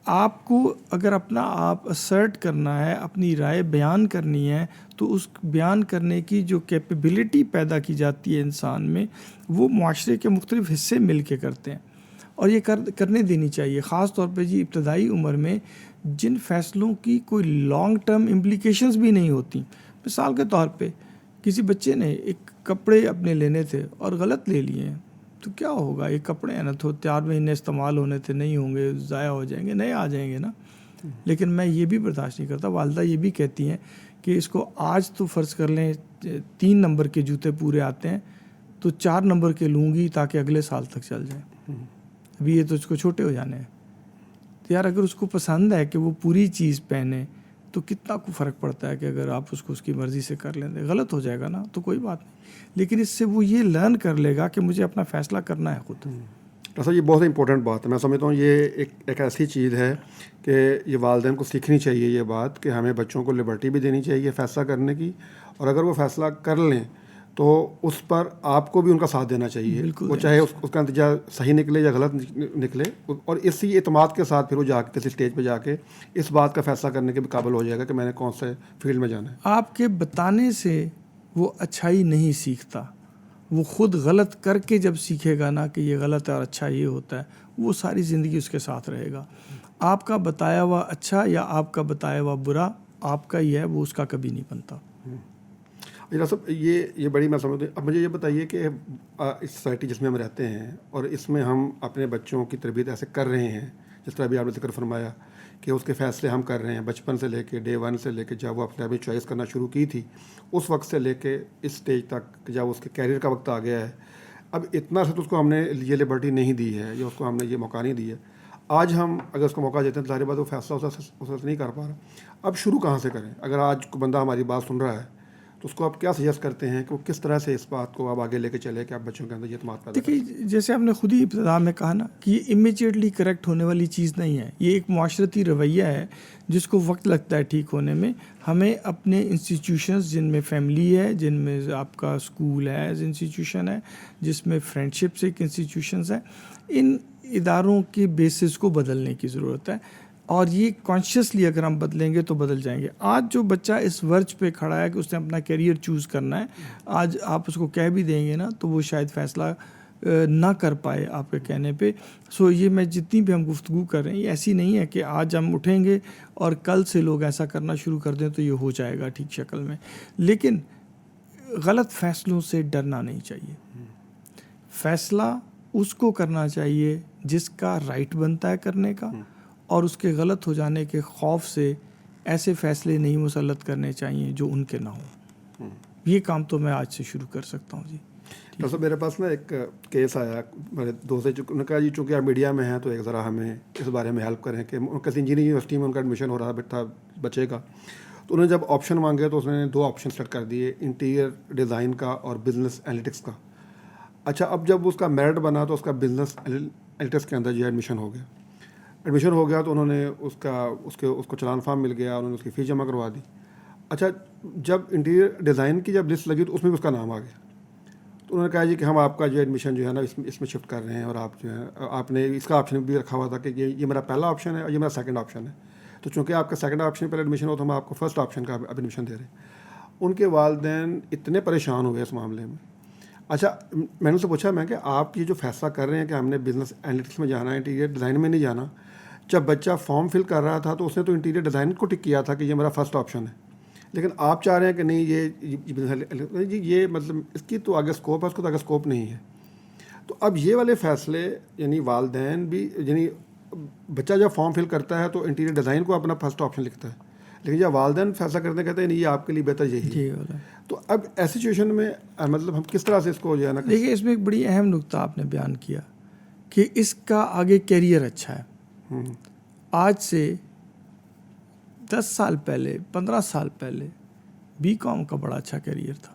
آپ کو اگر اپنا آپ اسرٹ کرنا ہے, اپنی رائے بیان کرنی ہے, تو اس بیان کرنے کی جو کیپیبلٹی پیدا کی جاتی ہے انسان میں, وہ معاشرے کے مختلف حصے مل کے کرتے ہیں اور یہ کرنے دینی چاہیے. خاص طور پہ جی ابتدائی عمر میں جن فیصلوں کی کوئی لانگ ٹرم امپلیکیشنز بھی نہیں ہوتی. مثال کے طور پہ کسی بچے نے ایک کپڑے اپنے لینے تھے اور غلط لے لیے ہیں, تو کیا ہوگا, یہ کپڑے ہیں نا تو 4 مہینے استعمال ہونے تھے, نہیں ہوں گے, ضائع ہو جائیں گے, نئے آ جائیں گے نا. لیکن میں یہ بھی برداشت نہیں کرتا, والدہ یہ بھی کہتی ہیں کہ اس کو آج تو فرض کر لیں 3 نمبر کے جوتے پورے آتے ہیں تو 4 نمبر کے لوں گی تاکہ اگلے سال تک چل جائیں, ابھی یہ تو اس کو چھوٹے ہو جانے ہیں. تو یار اگر اس کو پسند ہے کہ وہ پوری چیز پہنے تو کتنا کو فرق پڑتا ہے کہ اگر آپ اس کو اس کی مرضی سے کر لیں, غلط ہو جائے گا نا تو کوئی بات نہیں, لیکن اس سے وہ یہ لرن کر لے گا کہ مجھے اپنا فیصلہ کرنا ہے خود. ڈاکٹر صاحب یہ بہت امپورٹنٹ بات ہے. میں سمجھتا ہوں یہ ایک ایسی چیز ہے کہ یہ والدین کو سیکھنی چاہیے یہ بات کہ ہمیں بچوں کو لبرٹی بھی دینی چاہیے فیصلہ کرنے کی, اور اگر وہ فیصلہ کر لیں تو اس پر آپ کو بھی ان کا ساتھ دینا چاہیے, وہ چاہے اس کا نتیجہ صحیح نکلے یا غلط نکلے, اور اسی اعتماد کے ساتھ پھر وہ جا کے کسی اسٹیج پہ جا کے اس بات کا فیصلہ کرنے کے بھی قابل ہو جائے گا کہ میں نے کون سے فیلڈ میں جانا ہے. آپ کے بتانے سے وہ اچھائی نہیں سیکھتا, وہ خود غلط کر کے جب سیکھے گا نا کہ یہ غلط ہے اور اچھا یہ ہوتا ہے, وہ ساری زندگی اس کے ساتھ رہے گا. آپ کا بتایا ہوا اچھا یا آپ کا بتایا ہوا برا آپ کا ہی ہے, وہ اس کا کبھی نہیں بنتا. ڈاکٹر صاحب یہ بڑی میں سمجھتا ہوں. اب مجھے یہ بتائیے کہ اس سوسائٹی جس میں ہم رہتے ہیں اور اس میں ہم اپنے بچوں کی تربیت ایسے کر رہے ہیں جس طرح ابھی آپ نے ذکر فرمایا کہ اس کے فیصلے ہم کر رہے ہیں بچپن سے لے کے ڈے 1 سے لے کے جب وہ اپنے چوائس کرنا شروع کی تھی اس وقت سے لے کے اس سٹیج تک جب اس کے کیریئر کا وقت آ گیا ہے. اب اتنا سے تو اس کو ہم نے یہ لبرٹی نہیں دی ہے یا اس کو ہم نے یہ موقع نہیں دیا ہے. آج ہم اگر اس کو موقع دیتے ہیں تو ظاہر بات وہ فیصلہ اس وقت نہیں کر پا رہا. اب شروع کہاں سے کریں؟ اگر آج کوئی بندہ ہماری بات سن رہا ہے تو اس کو آپ کیا سجیسٹ کرتے ہیں کہ وہ کس طرح سے اس بات کو آپ آگے لے کے چلے کہ آپ بچوں کے اندر یہ اعتماد پیدا کریں؟ دیکھیے جیسے آپ نے خود ہی ابتدا میں کہا نا کہ یہ امیجیٹلی کریکٹ ہونے والی چیز نہیں ہے. یہ ایک معاشرتی رویہ ہے جس کو وقت لگتا ہے ٹھیک ہونے میں. ہمیں اپنے انسٹیٹیوشنز جن میں فیملی ہے, جن میں آپ کا اسکول ہے ایز انسٹیٹیوشن ہے, جس میں فرینڈ شپس ایک انسٹیٹیوشنز ہیں, ان اداروں کے بیسس کو بدلنے کی ضرورت ہے. اور یہ کانشیسلی اگر ہم بدلیں گے تو بدل جائیں گے. آج جو بچہ اس ورج پہ کھڑا ہے کہ اس نے اپنا کیریئر چوز کرنا ہے, آج آپ اس کو کہہ بھی دیں گے نا تو وہ شاید فیصلہ نہ کر پائے آپ کے کہنے پہ. سو یہ میں جتنی بھی ہم گفتگو کر رہے ہیں یہ ایسی نہیں ہے کہ آج ہم اٹھیں گے اور کل سے لوگ ایسا کرنا شروع کر دیں تو یہ ہو جائے گا ٹھیک شکل میں. لیکن غلط فیصلوں سے ڈرنا نہیں چاہیے. فیصلہ اس کو کرنا چاہیے جس کا رائٹ بنتا ہے کرنے کا, اور اس کے غلط ہو جانے کے خوف سے ایسے فیصلے نہیں مسلط کرنے چاہیے جو ان کے نہ ہوں. یہ کام تو میں آج سے شروع کر سکتا ہوں. جی ڈاکٹر صاحب میرے پاس نا ایک کیس آیا میرے دوست سے, انہوں نے کہا جی چونکہ آپ میڈیا میں ہیں تو ایک ذرا ہمیں اس بارے میں ہیلپ کریں کہ کسی انجینئرنگ یونیورسٹی میں ان کا ایڈمیشن ہو رہا تھا بچے کا. تو انہوں نے جب آپشن مانگے تو اس نے 2 آپشن سلیکٹ کر دیے, انٹیریئر ڈیزائن کا اور بزنس اینالیٹکس کا. اچھا اب جب اس کا میرٹ بنا تو اس کا بزنس اینالیٹکس کے اندر جو ایڈمیشن ہو گیا. ایڈمیشن ہو گیا تو انہوں نے اس کو چلان فارم مل گیا, انہوں نے اس کی فیس جمع کروا دی. اچھا جب انٹیریئر ڈیزائن کی جب لسٹ لگی تو اس میں بھی اس کا نام آ گیا. تو انہوں نے کہا جی کہ ہم آپ کا جو ایڈمیشن جو ہے نا اس میں شفٹ کر رہے ہیں, اور آپ جو ہے آپ نے اس کا آپشن بھی رکھا ہوا تھا کہ یہ میرا پہلا آپشن ہے اور یہ میرا سیکنڈ آپشن ہے. تو چونکہ آپ کا سیکنڈ آپشن پر ایڈمیشن ہو تو ہم آپ کو فرسٹ آپشن کا ایڈمیشن دے رہے ہیں. ان کے والدین اتنے پریشان ہوئے اس معاملے میں. اچھا میں نے ان سے پوچھا میں کہ آپ یہ جو فیصلہ کر رہے ہیں کہ ہم نے بزنس اینالیٹکس میں جانا ہے, انٹیریئر ڈیزائن میں نہیں جانا, جب بچہ فارم فل کر رہا تھا تو اس نے تو انٹیریئر ڈیزائن کو ٹک کیا تھا کہ یہ میرا فرسٹ آپشن ہے, لیکن آپ چاہ رہے ہیں کہ نہیں یہ مطلب اس کی تو آگے اسکوپ ہے, اس کو تو آگے اسکوپ نہیں ہے. تو اب یہ والے فیصلے یعنی والدین بھی, یعنی بچہ جب فارم فل کرتا ہے تو انٹیریئر ڈیزائن کو اپنا فرسٹ آپشن لکھتا ہے, لیکن جب والدین فیصلہ کرتے ہیں کہتے ہیں نہیں یہ آپ کے لیے بہتر یہی ہے. تو اب ایسی سچویشن میں مطلب ہم کس طرح سے اس کو جو ہے نا, دیکھیے اس میں ایک بڑی اہم نقطہ آپ نے بیان کیا کہ اس کا آگے کیریئر اچھا ہے. آج سے 10 سال پہلے 15 سال پہلے BCom کا بڑا اچھا کیریئر تھا.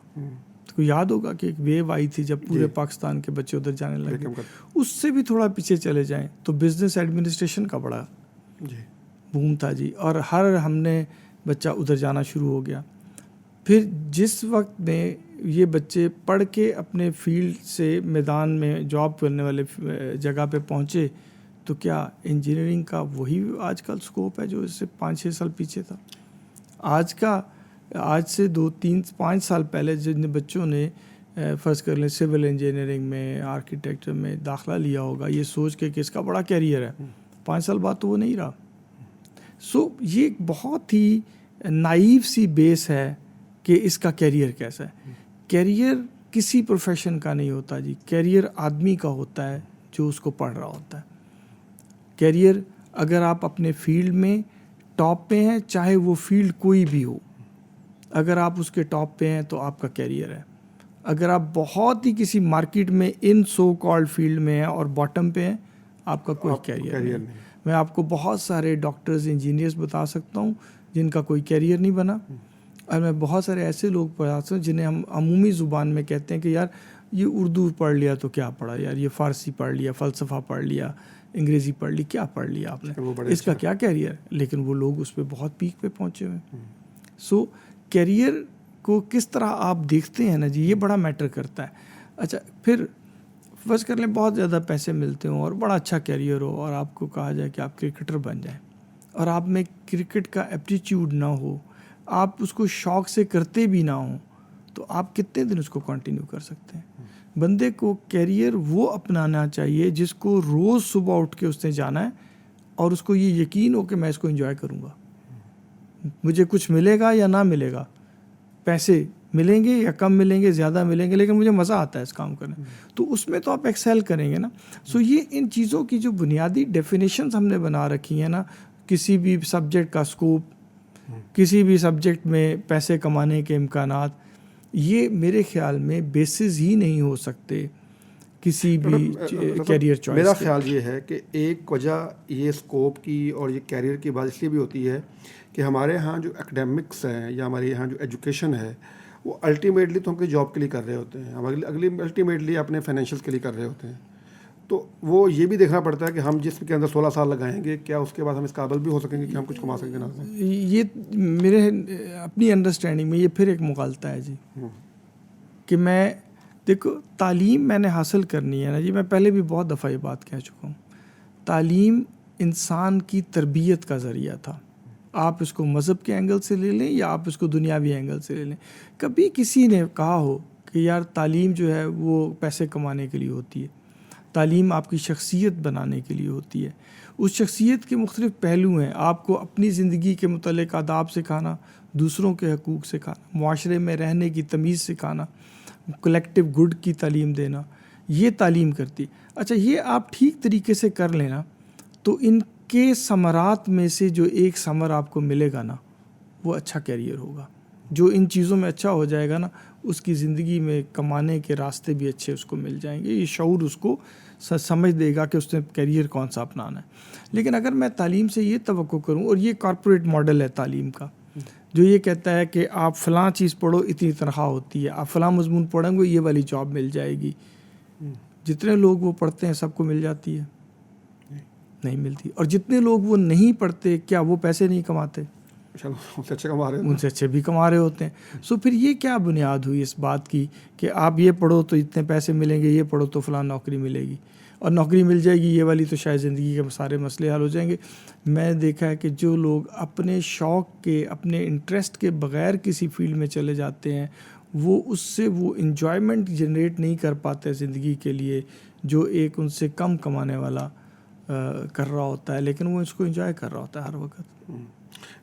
تو یاد ہوگا کہ ایک ویو آئی تھی جب پورے پاکستان کے بچے ادھر جانے لگے. اس سے بھی تھوڑا پیچھے چلے جائیں تو بزنس ایڈمنسٹریشن کا بڑا بوم تھا جی, اور ہر ہم نے بچہ ادھر جانا شروع ہو گیا. پھر جس وقت میں یہ بچے پڑھ کے اپنے فیلڈ سے میدان میں جاب کرنے والے جگہ پہ پہنچے تو کیا انجینئرنگ کا وہی آج کل اسکوپ ہے جو اس سے 5-6 سال پیچھے تھا. آج سے 2-3-5 سال پہلے جن بچوں نے فرض کر لیں سول انجینئرنگ میں, آرکیٹیکچر میں داخلہ لیا ہوگا یہ سوچ کے کہ اس کا بڑا کیریئر ہے, 5 سال بعد تو وہ نہیں رہا. سو یہ ایک بہت ہی نائیو سی بیس ہے کہ اس کا کیریئر کیسا ہے. کیریئر کسی پروفیشن کا نہیں ہوتا جی, کیریئر آدمی کا ہوتا ہے جو اس کو پڑھ رہا ہوتا ہے. کیریئر اگر آپ اپنے فیلڈ میں ٹاپ پہ ہیں, چاہے وہ فیلڈ کوئی بھی ہو, اگر آپ اس کے ٹاپ پہ ہیں تو آپ کا کیریئر ہے. اگر آپ بہت ہی کسی مارکیٹ میں ان سو کالڈ فیلڈ میں ہیں اور باٹم پہ ہیں, آپ کا کوئی کیریئر نہیں. میں آپ کو بہت سارے ڈاکٹرز انجینئرز بتا سکتا ہوں جن کا کوئی کیریئر نہیں بنا, اور میں بہت سارے ایسے لوگ بتا سکتا ہوں جنہیں ہم عمومی زبان میں کہتے ہیں کہ یار یہ اردو پڑھ لیا تو کیا پڑھا, یار یہ فارسی پڑھ لیا, فلسفہ پڑھ لیا, انگریزی پڑھ لی, کیا پڑھ لیا آپ نے, اس کا کیا کیریئر. لیکن وہ لوگ اس پہ بہت پیک پہ پہنچے ہوئے. سو کیریئر کو کس طرح آپ دیکھتے ہیں نا جی, یہ بڑا میٹر کرتا ہے. اچھا پھر فرض کر لیں بہت زیادہ پیسے ملتے ہوں اور بڑا اچھا کیریئر ہو, اور آپ کو کہا جائے کہ آپ کرکٹر بن جائیں, اور آپ میں کرکٹ کا ایپٹیچیوڈ نہ ہو, آپ اس کو شوق سے کرتے بھی نہ ہوں, تو آپ کتنے دن اس کو کنٹینیو کر سکتے ہیں. بندے کو کیریئر وہ اپنانا چاہیے جس کو روز صبح اٹھ کے اس نے جانا ہے اور اس کو یہ یقین ہو کہ میں اس کو انجوائے کروں گا, مجھے کچھ ملے گا یا نہ ملے گا, پیسے ملیں گے یا کم ملیں گے، زیادہ ملیں گے، لیکن مجھے مزہ آتا ہے اس کام کرنے، تو اس میں تو آپ ایکسیل کریں گے نا. سو یہ ان چیزوں کی جو بنیادی ڈیفینیشنز ہم نے بنا رکھی ہیں نا، کسی بھی سبجیکٹ کا اسکوپ، کسی بھی سبجیکٹ میں پیسے کمانے کے امکانات، یہ میرے خیال میں بیسز ہی نہیں ہو سکتے کسی بھی کیریئر چوائس. میرا خیال یہ ہے کہ ایک وجہ یہ اسکوپ کی اور یہ کیریئر کی بات اس لیے بھی ہوتی ہے کہ ہمارے یہاں جو اکیڈمکس ہیں یا ہمارے یہاں جو ایجوکیشن ہے وہ الٹیمیٹلی تو ہم کوئی جاب کے لیے کر رہے ہوتے ہیں، ہم اگلی الٹیمیٹلی اپنے فائنینشیل کے لیے کر رہے ہوتے ہیں. تو وہ یہ بھی دیکھنا پڑتا ہے کہ ہم جس کے اندر 16 سال لگائیں گے کیا اس کے بعد ہم اس قابل بھی ہو سکیں گے کہ ہم کچھ کما سکیں نا. یہ میرے اپنی انڈرسٹینڈنگ میں یہ پھر ایک مغالطہ ہے جی، کہ میں دیکھو تعلیم میں نے حاصل کرنی ہے نا جی، میں پہلے بھی بہت دفعہ یہ بات کہہ چکا ہوں، تعلیم انسان کی تربیت کا ذریعہ تھا. آپ اس کو مذہب کے اینگل سے لے لیں یا آپ اس کو دنیاوی اینگل سے لے لیں، کبھی کسی نے کہا ہو کہ یار تعلیم جو ہے وہ پیسے کمانے کے لیے ہوتی ہے، تعلیم آپ کی شخصیت بنانے کے لیے ہوتی ہے. اس شخصیت کے مختلف پہلو ہیں، آپ کو اپنی زندگی کے متعلق آداب سکھانا، دوسروں کے حقوق سکھانا، معاشرے میں رہنے کی تمیز سکھانا، کلیکٹیو گڈ کی تعلیم دینا، یہ تعلیم کرتی. اچھا یہ آپ ٹھیک طریقے سے کر لینا تو ان کے ثمرات میں سے جو ایک ثمر آپ کو ملے گا نا وہ اچھا کیریئر ہوگا. جو ان چیزوں میں اچھا ہو جائے گا نا اس کی زندگی میں کمانے کے راستے بھی اچھے اس کو مل جائیں گے، یہ شعور اس کو سمجھ دے گا کہ اس نے کیریئر کون سا اپنانا ہے. لیکن اگر میں تعلیم سے یہ توقع کروں، اور یہ کارپوریٹ ماڈل ہے تعلیم کا جو یہ کہتا ہے کہ آپ فلاں چیز پڑھو اتنی تنخواہ ہوتی ہے، آپ فلاں مضمون پڑھیں گے یہ والی جاب مل جائے گی. جتنے لوگ وہ پڑھتے ہیں سب کو مل جاتی ہے؟ نہیں ملتی. اور جتنے لوگ وہ نہیں پڑھتے کیا وہ پیسے نہیں کماتے؟ ان سے اچھے کما رہے ہیں، ان سے اچھے بھی کما رہے ہوتے ہیں. سو پھر یہ کیا بنیاد ہوئی اس بات کی کہ آپ یہ پڑھو تو اتنے پیسے ملیں گے، یہ پڑھو تو فلاں نوکری ملے گی، اور نوکری مل جائے گی یہ والی تو شاید زندگی کے سارے مسئلے حل ہو جائیں گے. میں نے دیکھا ہے کہ جو لوگ اپنے شوق کے، اپنے انٹرسٹ کے بغیر کسی فیلڈ میں چلے جاتے ہیں وہ اس سے وہ انجوائمنٹ جنریٹ نہیں کر پاتے زندگی کے لیے جو ایک ان سے کم کمانے والا کر رہا ہوتا ہے، لیکن وہ اس کو انجوائے کر رہا ہوتا ہے ہر وقت.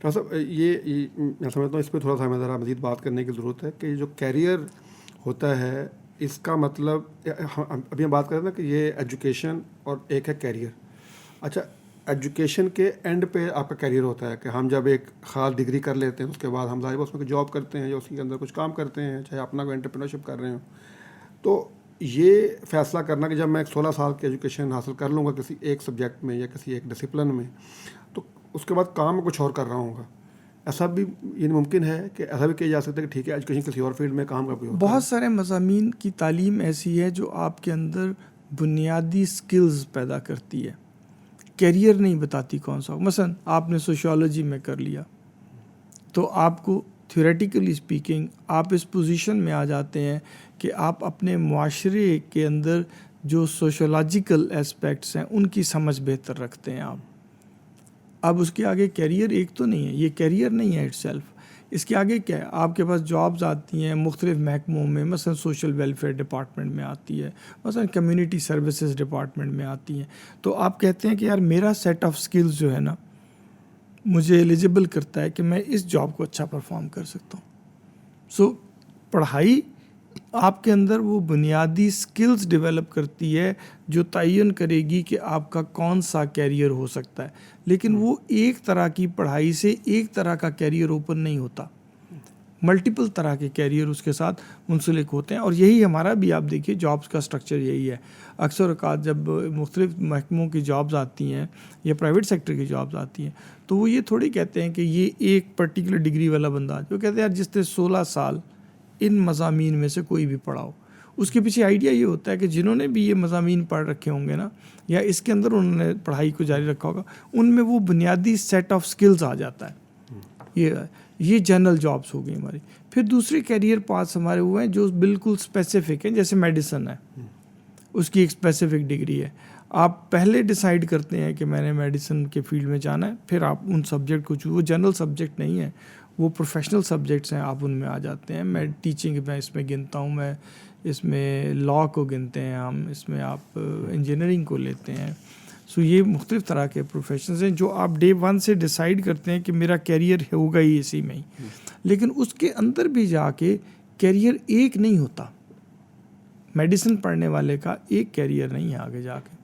ڈاکٹر صاحب یہ میں سمجھتا ہوں اس پہ تھوڑا سا ہمیں ذرا مزید بات کرنے کی ضرورت ہے کہ جو کیریئر ہوتا ہے اس کا مطلب ابھی ہم بات کر رہے ہیں نا کہ یہ ایجوکیشن اور ایک ہے کیریئر. اچھا ایجوکیشن کے اینڈ پہ آپ کا کیریئر ہوتا ہے کہ ہم جب ایک خاص ڈگری کر لیتے ہیں اس کے بعد ہم ظاہر اس میں جاب کرتے ہیں یا اس کے اندر کچھ کام کرتے ہیں، چاہے اپنا کوئی انٹرپرینورشپ کر رہے ہوں. تو یہ فیصلہ کرنا کہ جب میں 16 سال کی ایجوکیشن حاصل کر لوں گا کسی ایک سبجیکٹ میں یا کسی ایک ڈسپلن میں تو اس کے بعد کام میں کچھ اور کر رہا ہوں گا، ایسا بھی یعنی ممکن ہے کہ ایسا بھی کیا جا سکتا ہے کہ ٹھیک ہے ایجوکیشن کسی اور فیلڈ میں کام کا کوئی ہوتا ہے. بہت سارے مضامین کی تعلیم ایسی ہے جو آپ کے اندر بنیادی سکلز پیدا کرتی ہے، کیریئر نہیں بتاتی کون سا. مثلا آپ نے سوشیالوجی میں کر لیا تو آپ کو تھیوریٹیکلی اسپیکنگ آپ اس پوزیشن میں آ جاتے ہیں کہ آپ اپنے معاشرے کے اندر جو سوشولوجیکل اسپیکٹس ہیں ان کی سمجھ بہتر رکھتے ہیں آپ. اب اس کے آگے کیریئر ایک تو نہیں ہے، یہ کیریئر نہیں ہے اٹ سیلف. اس کے آگے کیا ہے؟ آپ کے پاس جابز آتی ہیں مختلف محکموں میں، مثلا سوشل ویلفیئر ڈپارٹمنٹ میں آتی ہے، مثلا کمیونٹی سروسز ڈپارٹمنٹ میں آتی ہیں. تو آپ کہتے ہیں کہ یار میرا سیٹ آف سکلز جو ہے نا مجھے ایلیجبل کرتا ہے کہ میں اس جاب کو اچھا پرفارم کر سکتا ہوں. سو پڑھائی آپ کے اندر وہ بنیادی سکلز ڈیولپ کرتی ہے جو تعین کرے گی کہ آپ کا کون سا کیریئر ہو سکتا ہے. لیکن وہ ایک طرح کی پڑھائی سے ایک طرح کا کیریئر اوپن نہیں ہوتا، ملٹیپل طرح کے کیریئر اس کے ساتھ منسلک ہوتے ہیں. اور یہی ہمارا بھی آپ دیکھیے جابس کا سٹرکچر یہی ہے. اکثر اوقات جب مختلف محکموں کی جابز آتی ہیں یا پرائیویٹ سیکٹر کی جابز آتی ہیں تو وہ یہ تھوڑی کہتے ہیں کہ یہ ایک پرٹیکولر ڈگری والا بندہ، جو کہتے ہیں یار جس نے 16 سال ان مضامین میں سے کوئی بھی پڑھاؤ. اس کے پیچھے آئیڈیا یہ ہوتا ہے کہ جنہوں نے بھی یہ مضامین پڑھ رکھے ہوں گے نا یا اس کے اندر انہوں نے پڑھائی کو جاری رکھا ہوگا ان میں وہ بنیادی سیٹ آف سکلز آ جاتا ہے. یہ جنرل جابس ہو گئی ہماری. پھر دوسرے کیریئر پاتھس ہمارے ہوئے ہیں جو بالکل اسپیسیفک ہیں، جیسے میڈیسن ہے، اس کی ایک اسپیسیفک ڈگری ہے. آپ پہلے ڈیسائیڈ کرتے ہیں کہ میں نے میڈیسن کے فیلڈ میں جانا ہے، پھر آپ ان سبجیکٹ کو وہ جنرل سبجیکٹ نہیں ہے، وہ پروفیشنل سبجیکٹس ہیں، آپ ان میں آ جاتے ہیں. میں ٹیچنگ میں اس میں گنتا ہوں، میں اس میں لاء کو گنتے ہیں، ہم اس میں آپ انجینئرنگ کو لیتے ہیں. سو یہ مختلف طرح کے پروفیشنز ہیں جو آپ ڈے 1 سے ڈیسائیڈ کرتے ہیں کہ میرا کیریئر ہوگا ہی اسی میں ہی. لیکن اس کے اندر بھی جا کے کیریئر ایک نہیں ہوتا. میڈیسن پڑھنے والے کا ایک کیریئر نہیں ہے آگے جا کے,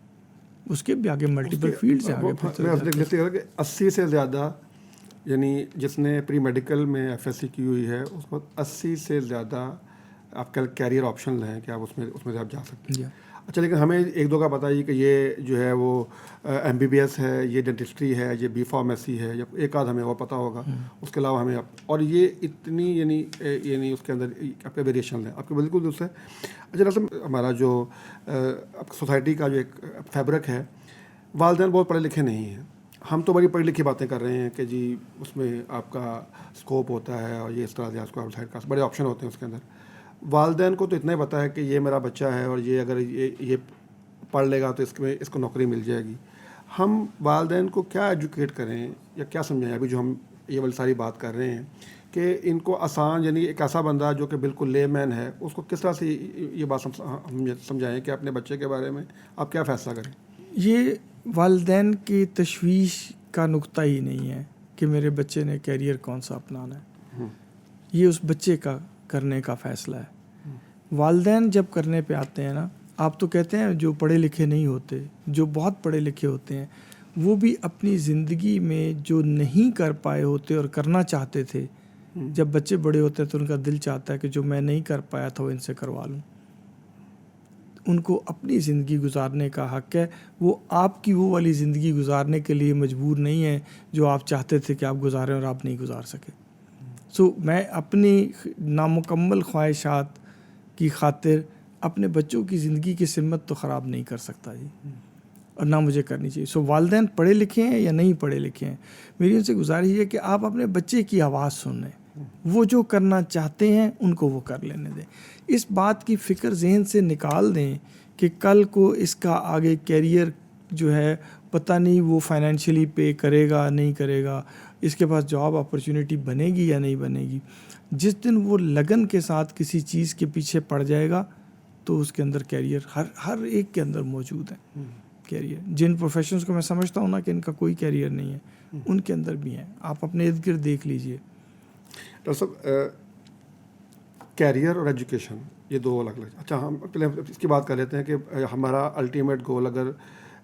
اس کے بھی آگے ملٹیپل فیلڈز ہیں آگے. میں 80 سے زیادہ, یعنی جس نے پری میڈیکل میں FSC کی ہوئی ہے اس کو 80 سے زیادہ آپ کا کیریئر آپشن ہیں کہ آپ اس میں سے آپ جا سکتے ہیں. اچھا, لیکن ہمیں ایک دو کا بتائیے کہ یہ جو ہے وہ MBBS ہے, یہ ڈینٹسٹری ہے, یہ B فارمیسی ہے, یا ایک آدھ ہمیں اور پتہ ہوگا, اس کے علاوہ ہمیں اور یہ اتنی یعنی اس کے اندر آپ کے ویریشن ہیں. آپ کے بالکل درست ہے. اچھا ڈاکٹر صاحب, ہمارا جو سوسائٹی کا جو ایک فیبرک ہے, والدین بہت پڑھے لکھے نہیں ہیں. ہم تو بڑی پڑھی لکھی باتیں کر رہے ہیں کہ جی اس میں آپ کا اسکوپ ہوتا ہے اور یہ اس طرح سے آپ کو آؤٹ سائڈ کا بڑے آپشن ہوتے ہیں اس کے اندر. والدین کو تو اتنا ہی پتہ ہے کہ یہ میرا بچہ ہے اور یہ اگر یہ پڑھ لے گا تو اس کو نوکری مل جائے گی. ہم والدین کو کیا ایجوکیٹ کریں یا کیا سمجھائیں, ابھی جو ہم یہ والی ساری بات کر رہے ہیں, کہ ان کو آسان, یعنی ایک ایسا بندہ جو کہ بالکل لے مین ہے, اس کو کس طرح سے یہ بات سمجھائیں کہ اپنے بچے کے بارے میں آپ کیا فیصلہ کریں. یہ والدین کی تشویش کا نقطہ ہی نہیں ہے کہ میرے بچے نے کیریئر کون سا اپنانا ہے. یہ اس بچے کا کرنے کا فیصلہ ہے. والدین جب کرنے پہ آتے ہیں نا, آپ تو کہتے ہیں جو پڑھے لکھے نہیں ہوتے, جو بہت پڑھے لکھے ہوتے ہیں وہ بھی اپنی زندگی میں جو نہیں کر پائے ہوتے اور کرنا چاہتے تھے, جب بچے بڑے ہوتے ہیں تو ان کا دل چاہتا ہے کہ جو میں نہیں کر پایا تھا وہ ان سے کروا لوں. ان کو اپنی زندگی گزارنے کا حق ہے. وہ آپ کی وہ والی زندگی گزارنے کے لیے مجبور نہیں ہے جو آپ چاہتے تھے کہ آپ گزاریں اور آپ نہیں گزار سکے. میں اپنی نامکمل خواہشات کی خاطر اپنے بچوں کی زندگی کی سمت تو خراب نہیں کر سکتا جی, اور نہ مجھے کرنی چاہیے. والدین پڑھے لکھے ہیں یا نہیں پڑھے لکھے ہیں, میری ان سے گزارش ہے کہ آپ اپنے بچے کی آواز سنیں. وہ جو کرنا چاہتے ہیں ان کو وہ کر لینے دیں. اس بات کی فکر ذہن سے نکال دیں کہ کل کو اس کا آگے کیریئر جو ہے پتہ نہیں وہ فائنینشلی پے کرے گا نہیں کرے گا, اس کے پاس جاب اپرچونیٹی بنے گی یا نہیں بنے گی. جس دن وہ لگن کے ساتھ کسی چیز کے پیچھے پڑ جائے گا تو اس کے اندر کیریئر ہر ایک کے اندر موجود ہے. کیریئر جن پروفیشنز کو میں سمجھتا ہوں نا کہ ان کا کوئی کیریئر نہیں ہے, ان کے اندر بھی ہیں. آپ اپنے ارد گرد دیکھ لیجئے. ڈاکٹر صاحب, کیریئر اور ایجوکیشن یہ دو الگ الگ. اچھا, ہم پہلے اس کی بات کر لیتے ہیں کہ ہمارا الٹیمیٹ گول, اگر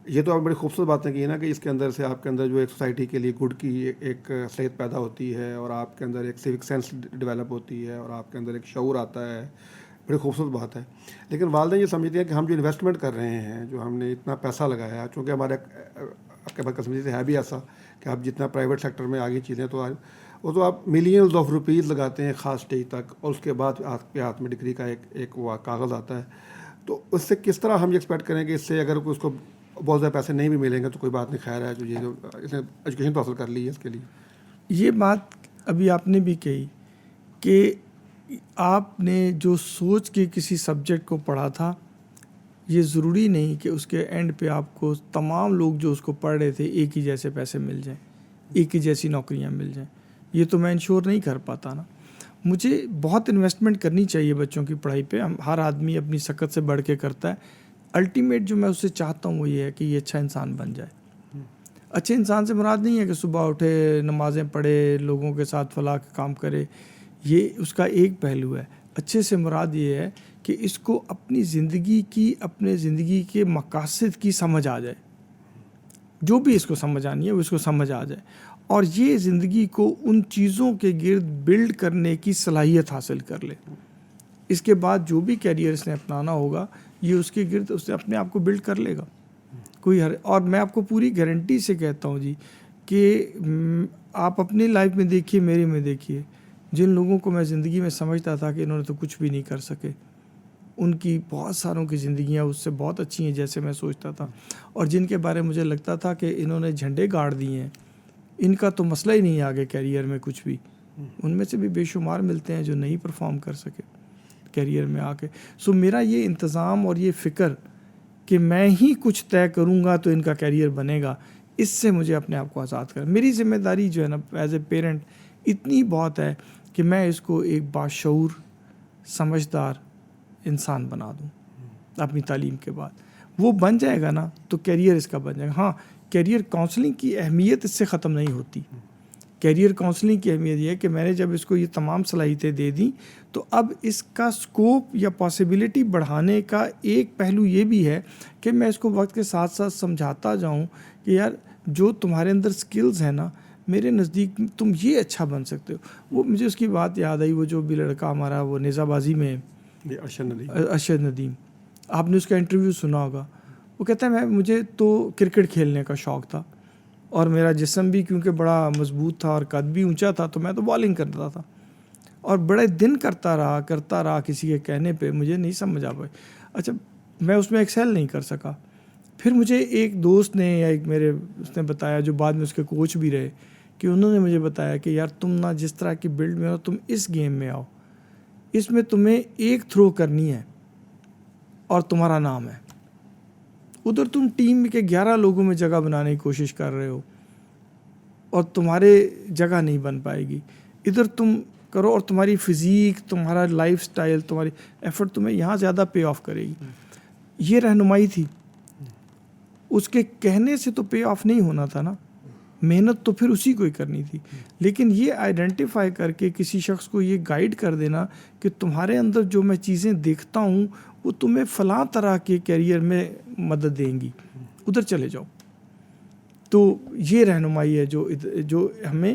یہ تو آپ بڑی خوبصورت باتیں کی ہے نا کہ اس کے اندر سے آپ کے اندر جو ایک سوسائٹی کے لیے گڈ کی ایک صحت پیدا ہوتی ہے, اور آپ کے اندر ایک سیوک سینس ڈیولپ ہوتی ہے, اور آپ کے اندر ایک شعور آتا ہے. بڑی خوبصورت بات ہے. لیکن والدین یہ سمجھتے ہیں کہ ہم جو انویسٹمنٹ کر رہے ہیں, جو ہم نے اتنا پیسہ لگایا, چونکہ ہمارے آپ کے پاس قسم سے ہے بھی ایسا کہ آپ جتنا پرائیویٹ سیکٹر میں آگے چیزیں وہ تو آپ ملینز آف روپیز لگاتے ہیں خاص اسٹیج تک, اور اس کے بعد آپ کے ہاتھ میں ڈگری کا ایک وہ کاغذ آتا ہے. تو اس سے کس طرح ہم یہ ایکسپیکٹ کریں کہ اس سے اگر اس کو بہت زیادہ پیسے نہیں بھی ملیں گے تو کوئی بات نہیں, خیر ہے جو یہ جو اس نے ایجوکیشن تو حاصل کر لی ہے اس کے لیے. یہ بات ابھی آپ نے بھی کہی کہ آپ نے جو سوچ کے کسی سبجیکٹ کو پڑھا تھا, یہ ضروری نہیں کہ اس کے اینڈ پہ آپ کو تمام لوگ جو اس کو پڑھ رہے تھے ایک ہی جیسے پیسے مل جائیں, ایک ہی جیسی نوکریاں مل جائیں. یہ تو میں انشور نہیں کر پاتا نا. مجھے بہت انویسٹمنٹ کرنی چاہیے بچوں کی پڑھائی پہ. ہر آدمی اپنی سکت سے بڑھ کے کرتا ہے. الٹیمیٹ جو میں اس سے چاہتا ہوں وہ یہ ہے کہ یہ اچھا انسان بن جائے. اچھے انسان سے مراد نہیں ہے کہ صبح اٹھے, نمازیں پڑھے, لوگوں کے ساتھ فلاح کا کام کرے, یہ اس کا ایک پہلو ہے. اچھے سے مراد یہ ہے کہ اس کو اپنی زندگی کی, اپنے زندگی کے مقاصد کی سمجھ آ جائے. جو بھی اس کو سمجھ آنی ہے وہ اس کو سمجھ آ جائے, اور یہ زندگی کو ان چیزوں کے گرد بلڈ کرنے کی صلاحیت حاصل کر لے. اس کے بعد جو بھی کیریئر اس نے اپنانا ہوگا یہ اس کے گرد اس نے اپنے آپ کو بلڈ کر لے گا. اور میں آپ کو پوری گارنٹی سے کہتا ہوں جی کہ آپ اپنی لائف میں دیکھیے, میرے میں دیکھیے, جن لوگوں کو میں زندگی میں سمجھتا تھا کہ انہوں نے تو کچھ بھی نہیں کر سکے, ان کی بہت ساروں کی زندگیاں اس سے بہت اچھی ہیں جیسے میں سوچتا تھا. اور جن کے بارے میں مجھے لگتا تھا کہ انہوں نے جھنڈے گاڑ دیے ہیں, ان کا تو مسئلہ ہی نہیں ہے آگے کیریئر میں کچھ بھی, ان میں سے بھی بے شمار ملتے ہیں جو نہیں پرفارم کر سکے کیریئر میں آ کے. میرا یہ انتظام اور یہ فکر کہ میں ہی کچھ طے کروں گا تو ان کا کیریئر بنے گا, اس سے مجھے اپنے آپ کو آزاد کر. میری ذمہ داری جو ہے نا ایز اے پیرنٹ اتنی بہت ہے کہ میں اس کو ایک باشعور, سمجھدار انسان بنا دوں اپنی تعلیم کے بعد. وہ بن جائے گا نا تو کیریئر اس کا بن جائے گا. ہاں, کیریئر کاؤنسلنگ کی اہمیت اس سے ختم نہیں ہوتی. کیریئر کاؤنسلنگ کی اہمیت یہ ہے کہ میں نے جب اس کو یہ تمام صلاحیتیں دے دیں تو اب اس کا سکوپ یا پاسبلٹی بڑھانے کا ایک پہلو یہ بھی ہے کہ میں اس کو وقت کے ساتھ ساتھ سمجھاتا جاؤں کہ یار جو تمہارے اندر سکلز ہیں نا میرے نزدیک تم یہ اچھا بن سکتے ہو. وہ مجھے اس کی بات یاد آئی, وہ جو بھی لڑکا ہمارا وہ نیزہ بازی میں ارشد ندیم, آپ نے اس کا انٹرویو سنا ہوگا. وہ کہتا ہے مجھے تو کرکٹ کھیلنے کا شوق تھا اور میرا جسم بھی کیونکہ بڑا مضبوط تھا اور قد بھی اونچا تھا تو میں تو بالنگ کرتا تھا اور بڑے دن کرتا رہا کسی کے کہنے پہ مجھے نہیں سمجھ آ پائی. اچھا میں اس میں ایکسیل نہیں کر سکا. پھر مجھے ایک دوست نے یا ایک میرے اس نے بتایا جو بعد میں اس کے کوچ بھی رہے کہ انہوں نے مجھے بتایا کہ یار تم نہ جس طرح کی بلڈ میں ہو تم اس گیم میں آؤ, اس میں تمہیں ایک تھرو کرنی ہے اور تمہارا نام ہے. ادھر تم ٹیم کے 11 لوگوں میں جگہ بنانے کی کوشش کر رہے ہو اور تمہارے جگہ نہیں بن پائے گی. ادھر تم کرو اور تمہاری فزیک, تمہارا لائف سٹائل, تمہاری ایفرٹ تمہیں یہاں زیادہ پے آف کرے گی. یہ رہنمائی تھی. اس کے کہنے سے تو پے آف نہیں ہونا تھا نا, محنت تو پھر اسی کو ہی کرنی تھی. لیکن یہ آئیڈینٹیفائی کر کے کسی شخص کو یہ گائیڈ کر دینا کہ تمہارے اندر جو میں چیزیں دیکھتا ہوں وہ تمہیں فلاں طرح کے کیریئر میں مدد دیں گی, ادھر چلے جاؤ. تو یہ رہنمائی ہے جو ہمیں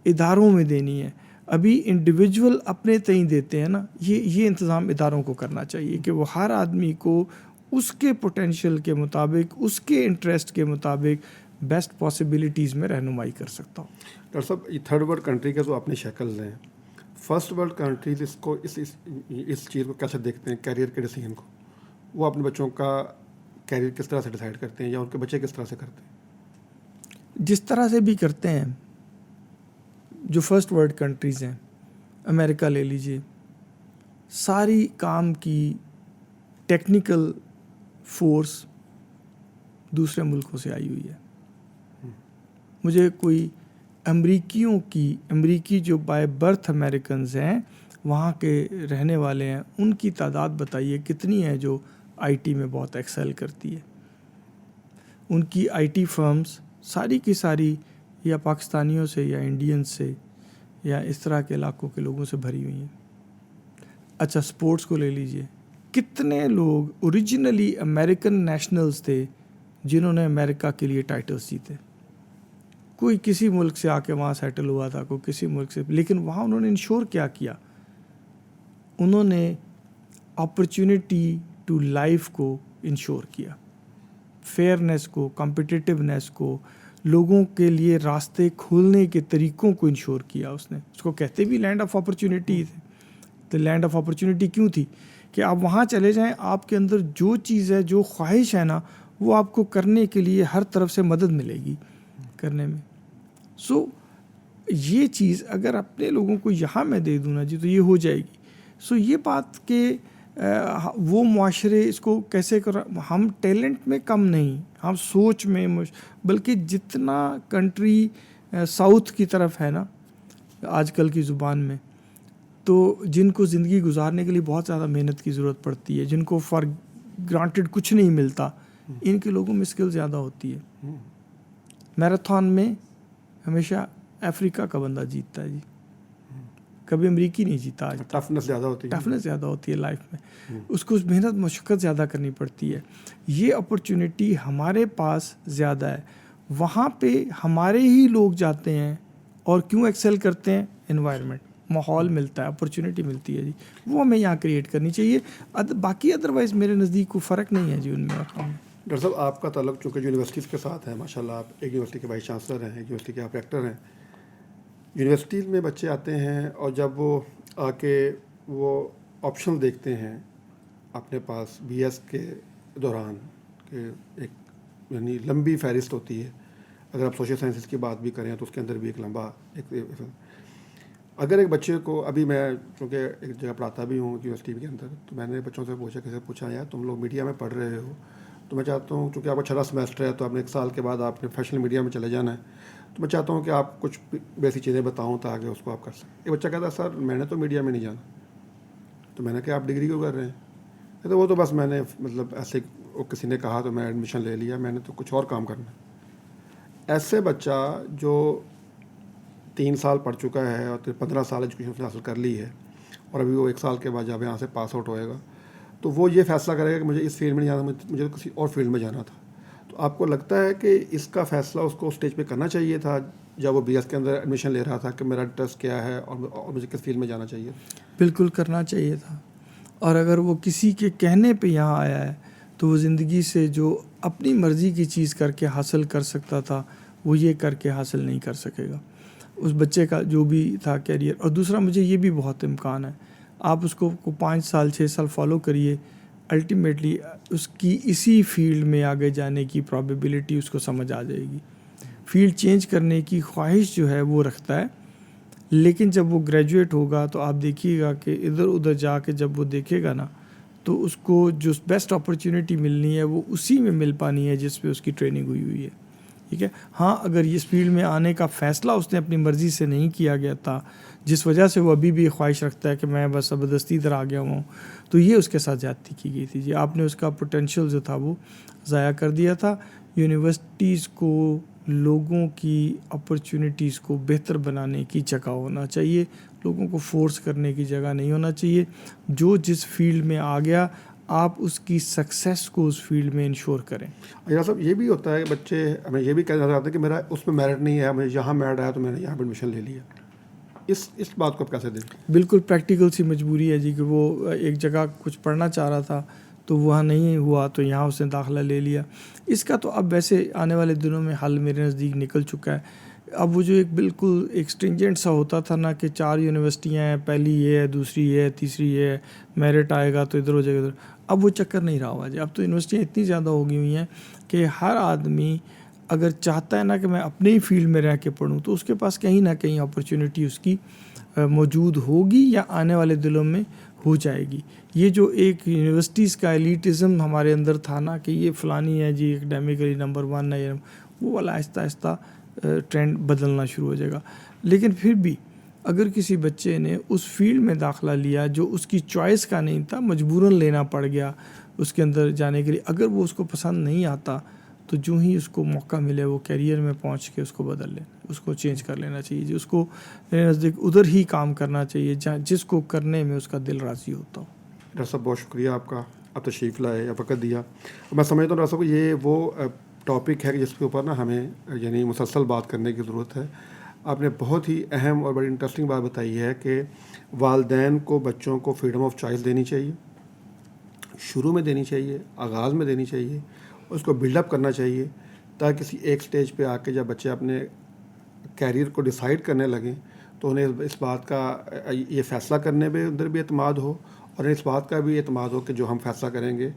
اداروں میں دینی ہے. ابھی انڈیویجول اپنے تئیں دیتے ہیں نا, یہ انتظام اداروں کو کرنا چاہیے کہ وہ ہر آدمی کو اس کے پوٹینشیل کے مطابق, اس کے انٹرسٹ کے مطابق بیسٹ پاسبلٹیز میں رہنمائی کر سکتا ہوں. ڈاکٹر صاحب یہ تھرڈ ورلڈ کنٹری کے جو اپنی شکلز ہیں, فرسٹ ورلڈ کنٹریز اس کو اس چیز کو کیسے دیکھتے ہیں کیریئر کے ڈیسیجن کو؟ وہ اپنے بچوں کا کیریئر کس طرح سے ڈیسائیڈ کرتے ہیں یا ان کے بچے کس طرح سے کرتے ہیں؟ جس طرح سے بھی کرتے ہیں. جو فرسٹ ورلڈ کنٹریز ہیں, امریکہ لے لیجئے, ساری کام کی ٹیکنیکل فورس دوسرے ملکوں سے آئی ہوئی ہے. مجھے کوئی امریکی جو بائی برتھ امریکنز ہیں, وہاں کے رہنے والے ہیں, ان کی تعداد بتائیے کتنی ہے جو آئی ٹی میں بہت ایکسل کرتی ہے. ان کی آئی ٹی فرمز ساری کی ساری یا پاکستانیوں سے یا انڈینز سے یا اس طرح کے علاقوں کے لوگوں سے بھری ہوئی ہیں. اچھا سپورٹس کو لے لیجئے, کتنے لوگ اوریجنلی امریکن نیشنلز تھے جنہوں نے امریکہ کے لیے ٹائٹلز جیتے. کوئی کسی ملک سے آ کے وہاں سیٹل ہوا تھا, کوئی کسی ملک سے, لیکن وہاں انہوں نے انشور کیا انہوں نے اپرچونٹی ٹو لائف کو انشور کیا, فیئرنیس کو, کمپٹیٹیونیس کو, لوگوں کے لیے راستے کھولنے کے طریقوں کو انشور کیا. اس کو کہتے بھی لینڈ آف اپرچونٹی تھے. تو لینڈ آف اپرچونٹی کیوں تھی کہ آپ وہاں چلے جائیں, آپ کے اندر جو چیز ہے, جو خواہش ہے نا, وہ آپ کو کرنے کے لیے ہر طرف سے مدد ملے گی کرنے میں. سو یہ چیز اگر اپنے لوگوں کو یہاں میں دے دوں نا جی تو یہ ہو جائے گی. سو یہ بات کہ وہ معاشرے اس کو کیسے ہم ٹیلنٹ میں کم نہیں, ہم سوچ میں, بلکہ جتنا کنٹری ساؤتھ کی طرف ہے نا آج کل کی زبان میں, تو جن کو زندگی گزارنے کے لیے بہت زیادہ محنت کی ضرورت پڑتی ہے, جن کو فار گرانٹیڈ کچھ نہیں ملتا, ان کے لوگوں میں اسکل زیادہ ہوتی ہے. میراتھن میں ہمیشہ افریقہ کا بندہ جیتتا ہے جی, کبھی امریکی نہیں جیتا. آج ٹفنس زیادہ ہوتی ہے لائف میں, اس کو محنت مشقت زیادہ کرنی پڑتی ہے. یہ اپرچونٹی ہمارے پاس زیادہ ہے, وہاں پہ ہمارے ہی لوگ جاتے ہیں اور کیوں ایکسل کرتے ہیں؟ انوائرمنٹ, ماحول ملتا ہے, اپرچونٹی ملتی ہے جی, وہ ہمیں یہاں کریٹ کرنی چاہیے. باقی ادروائز میرے نزدیک کوئی فرق نہیں ہے جی ان میں. ڈاکٹر صاحب آپ کا تعلق چونکہ یونیورسٹیز کے ساتھ ہے, ماشاء اللہ آپ ایک یونیورسٹی کے وائس چانسلر ہیں, ایک یونیورسٹی کے آپ ریکٹر ہیں. یونیورسٹیز میں بچے آتے ہیں اور جب وہ آ کے وہ آپشن دیکھتے ہیں اپنے پاس بی ایس کے دوران, کہ ایک یعنی لمبی فہرست ہوتی ہے. اگر آپ سوشل سائنسز کی بات بھی کریں تو اس کے اندر بھی ایک لمبا اگر ایک بچے کو, ابھی میں چونکہ ایک جگہ پڑھاتا بھی ہوں یونیورسٹی کے اندر, تو میں نے بچوں سے پوچھا یار تم لوگ میڈیا میں پڑھ رہے ہو, تو میں چاہتا ہوں چونکہ آپ کا 6واں سیمسٹر ہے تو آپ نے 1 سال کے بعد آپ نے پروفیشنل میڈیا میں چلے جانا ہے, تو میں چاہتا ہوں کہ آپ کچھ بیسک چیزیں بتاؤں تاکہ اس کو آپ کر سکیں. ایک بچہ کہتا سر میں نے تو میڈیا میں نہیں جانا. تو میں نے کہا آپ ڈگری کیوں کر رہے ہیں؟ تو وہ تو بس میں نے مطلب ایسے کسی نے کہا تو میں ایڈمیشن لے لیا, میں نے تو کچھ اور کام کرنا. ایسے بچہ جو 3 سال پڑھ چکا ہے اور 15 سال ایجوکیشن اس نے حاصل کر لی ہے اور ابھی وہ 1 سال کے بعد جب یہاں سے پاس آؤٹ ہوئے گا تو وہ یہ فیصلہ کرے گا کہ مجھے اس فیلڈ میں نہیں جانا, مجھے کسی اور فیلڈ میں جانا تھا. تو آپ کو لگتا ہے کہ اس کا فیصلہ اس کو اسٹیج پہ کرنا چاہیے تھا جب وہ BS کے اندر ایڈمیشن لے رہا تھا کہ میرا انٹرسٹ کیا ہے اور مجھے کس فیلڈ میں جانا چاہیے؟ بالکل کرنا چاہیے تھا. اور اگر وہ کسی کے کہنے پہ یہاں آیا ہے تو وہ زندگی سے جو اپنی مرضی کی چیز کر کے حاصل کر سکتا تھا وہ یہ کر کے حاصل نہیں کر سکے گا. اس بچے کا جو بھی تھا کیریئر. اور دوسرا مجھے یہ بھی بہت امکان ہے, آپ اس کو 5 سال 6 سال فالو کریے, الٹیمیٹلی اس کی اسی فیلڈ میں آگے جانے کی پرابیبلٹی اس کو سمجھ آ جائے گی. فیلڈ چینج کرنے کی خواہش جو ہے وہ رکھتا ہے, لیکن جب وہ گریجویٹ ہوگا تو آپ دیکھیے گا کہ ادھر ادھر جا کے جب وہ دیکھے گا نا تو اس کو جو بیسٹ اپرچونیٹی ملنی ہے وہ اسی میں مل پانی ہے جس پہ اس کی ٹریننگ ہوئی ہے. ٹھیک ہے. ہاں اگر اس فیلڈ میں آنے کا فیصلہ اس نے اپنی مرضی سے نہیں کیا گیا تھا, جس وجہ سے وہ ابھی بھی خواہش رکھتا ہے کہ میں بس زبردستی ادھر آ گیا ہوں, تو یہ اس کے ساتھ زیادتی کی گئی تھی. جی آپ نے اس کا پوٹینشیل جو تھا وہ ضائع کر دیا تھا. یونیورسٹیز کو لوگوں کی اپرچونیٹیز کو بہتر بنانے کی جگہ ہونا چاہیے, لوگوں کو فورس کرنے کی جگہ نہیں ہونا چاہیے. جو جس فیلڈ میں آ گیا آپ اس کی سکسیس کو اس فیلڈ میں انشور کریں. اجاز صاحب یہ بھی ہوتا ہے کہ بچے ہمیں یہ بھی کہنا چاہتے ہیں کہ میرا اس میں میرٹ نہیں ہے, مجھے یہاں میرٹ آیا تو میں نے یہاں پہ ایڈمیشن لے لیا. اس بات کو آپ کیسے دیکھیں؟ بالکل پریکٹیکل سی مجبوری ہے جی کہ وہ ایک جگہ کچھ پڑھنا چاہ رہا تھا تو وہاں نہیں ہوا تو یہاں اس نے داخلہ لے لیا. اس کا تو اب ویسے آنے والے دنوں میں حل میرے نزدیک نکل چکا ہے. اب وہ جو ایک بالکل ایک اسٹرنجنٹ سا ہوتا تھا نا کہ 4 یونیورسٹیاں ہیں, پہلی یہ ہے, دوسری یہ ہے, تیسری یہ ہے, میرٹ آئے گا تو ادھر ہو جائے گا ادھر, اب وہ چکر نہیں رہا ہوا جی. اب تو یونیورسٹیاں اتنی زیادہ ہو گئی ہوئی ہیں کہ ہر آدمی اگر چاہتا ہے نا کہ میں اپنے ہی فیلڈ میں رہ کے پڑھوں تو اس کے پاس کہیں نہ کہیں اپرچونیٹی اس کی موجود ہوگی یا آنے والے دنوں میں ہو جائے گی. یہ جو ایک یونیورسٹیز کا ایلیٹزم ہمارے اندر تھا نا کہ یہ فلانی ہے جی اکیڈیمکلی نمبر 1 ہے, وہ والا آہستہ آہستہ ٹرینڈ بدلنا شروع ہو جائے گا. لیکن پھر بھی اگر کسی بچے نے اس فیلڈ میں داخلہ لیا جو اس کی چوائس کا نہیں تھا, مجبوراً لینا پڑ گیا اس کے اندر جانے کے لیے, اگر وہ اس کو پسند نہیں آتا تو جو ہی اس کو موقع ملے وہ کیریئر میں پہنچ کے اس کو بدل لیں, اس کو چینج کر لینا چاہیے جی. اس کو نزدیک ادھر ہی کام کرنا چاہیے جہاں جس کو کرنے میں اس کا دل راضی ہوتا ہو. ڈاکٹر صاحب بہت شکریہ آپ کا, آپ تشریف لائے یا وقت دیا. میں سمجھتا ہوں ڈاکٹر صاحب یہ وہ ٹاپک ہے کہ جس کے اوپر نا ہمیں یعنی مسلسل بات کرنے کی ضرورت ہے. آپ نے بہت ہی اہم اور بڑی انٹرسٹنگ بات بتائی ہے کہ والدین کو بچوں کو فریڈم آف چوائس دینی چاہیے, شروع میں دینی چاہیے, آغاز میں دینی چاہیے, اس کو بلڈ اپ کرنا چاہیے تاکہ کسی ایک سٹیج پہ آ کے جب بچے اپنے کیریئر کو ڈیسائیڈ کرنے لگیں تو انہیں اس بات کا یہ فیصلہ کرنے پہ اندر بھی اعتماد ہو اور اس بات کا بھی اعتماد ہو کہ جو ہم فیصلہ کریں گے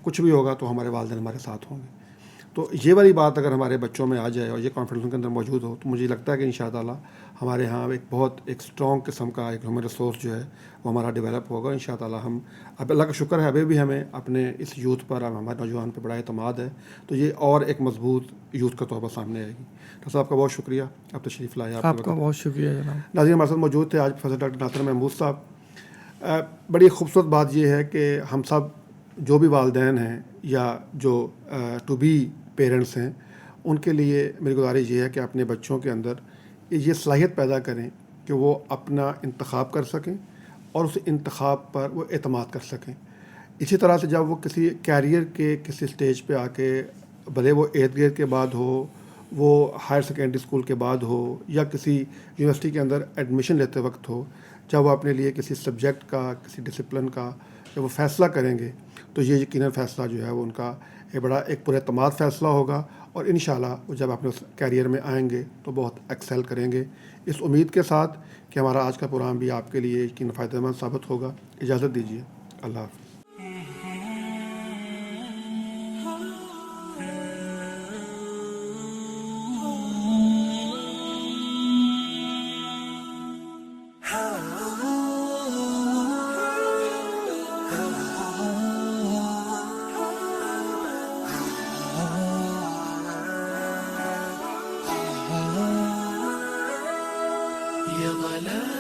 کچھ بھی ہوگا تو ہمارے والدین ہمارے ساتھ ہوں گے. تو یہ والی بات اگر ہمارے بچوں میں آ جائے اور یہ کانفیڈنس ان کے اندر موجود ہو تو مجھے لگتا ہے کہ انشاءاللہ ہمارے ہاں ایک بہت ایک اسٹرانگ قسم کا ایک ہیومن ریسورس جو ہے وہ ہمارا ڈیولپ ہوگا انشاءاللہ. ہم اب اللہ کا شکر ہے ابھی بھی ہمیں اپنے اس یوتھ پر ہمارے نوجوان پہ بڑا اعتماد ہے, تو یہ اور ایک مضبوط یوتھ کا طور پر سامنے آئے گی. ڈاکٹر صاحب آپ کا بہت شکریہ, آپ تشریف لائے. آپ کا بہت شکریہ جناب. ناظرین ہمارے ساتھ موجود تھے آج پروفیسر ڈاکٹر ناصر محمود صاحب. بڑی خوبصورت بات یہ ہے کہ ہم سب جو بھی والدین ہیں یا جو ٹو بی پیرنٹس ہیں ان کے لیے میری گزارش یہ ہے کہ اپنے بچوں کے اندر یہ صلاحیت پیدا کریں کہ وہ اپنا انتخاب کر سکیں اور اس انتخاب پر وہ اعتماد کر سکیں. اسی طرح سے جب وہ کسی کیریئر کے کسی سٹیج پہ آ کے بھلے وہ 8th گریڈ کے بعد ہو, وہ ہائر سیکنڈری اسکول کے بعد ہو یا کسی یونیورسٹی کے اندر ایڈمیشن لیتے وقت ہو, جب وہ اپنے لیے کسی سبجیکٹ کا کسی ڈسپلن کا جب وہ فیصلہ کریں گے تو یہ یقیناً فیصلہ جو ہے وہ ان کا ایک بڑا ایک پر اعتماد فیصلہ ہوگا اور انشاءاللہ وہ جب اپنے اس کیریئر میں آئیں گے تو بہت ایکسیل کریں گے. اس امید کے ساتھ کہ ہمارا آج کا پروگرام بھی آپ کے لیے یقیناً فائدہ مند ثابت ہوگا. اجازت دیجیے, اللہ حافظ. يا ظلام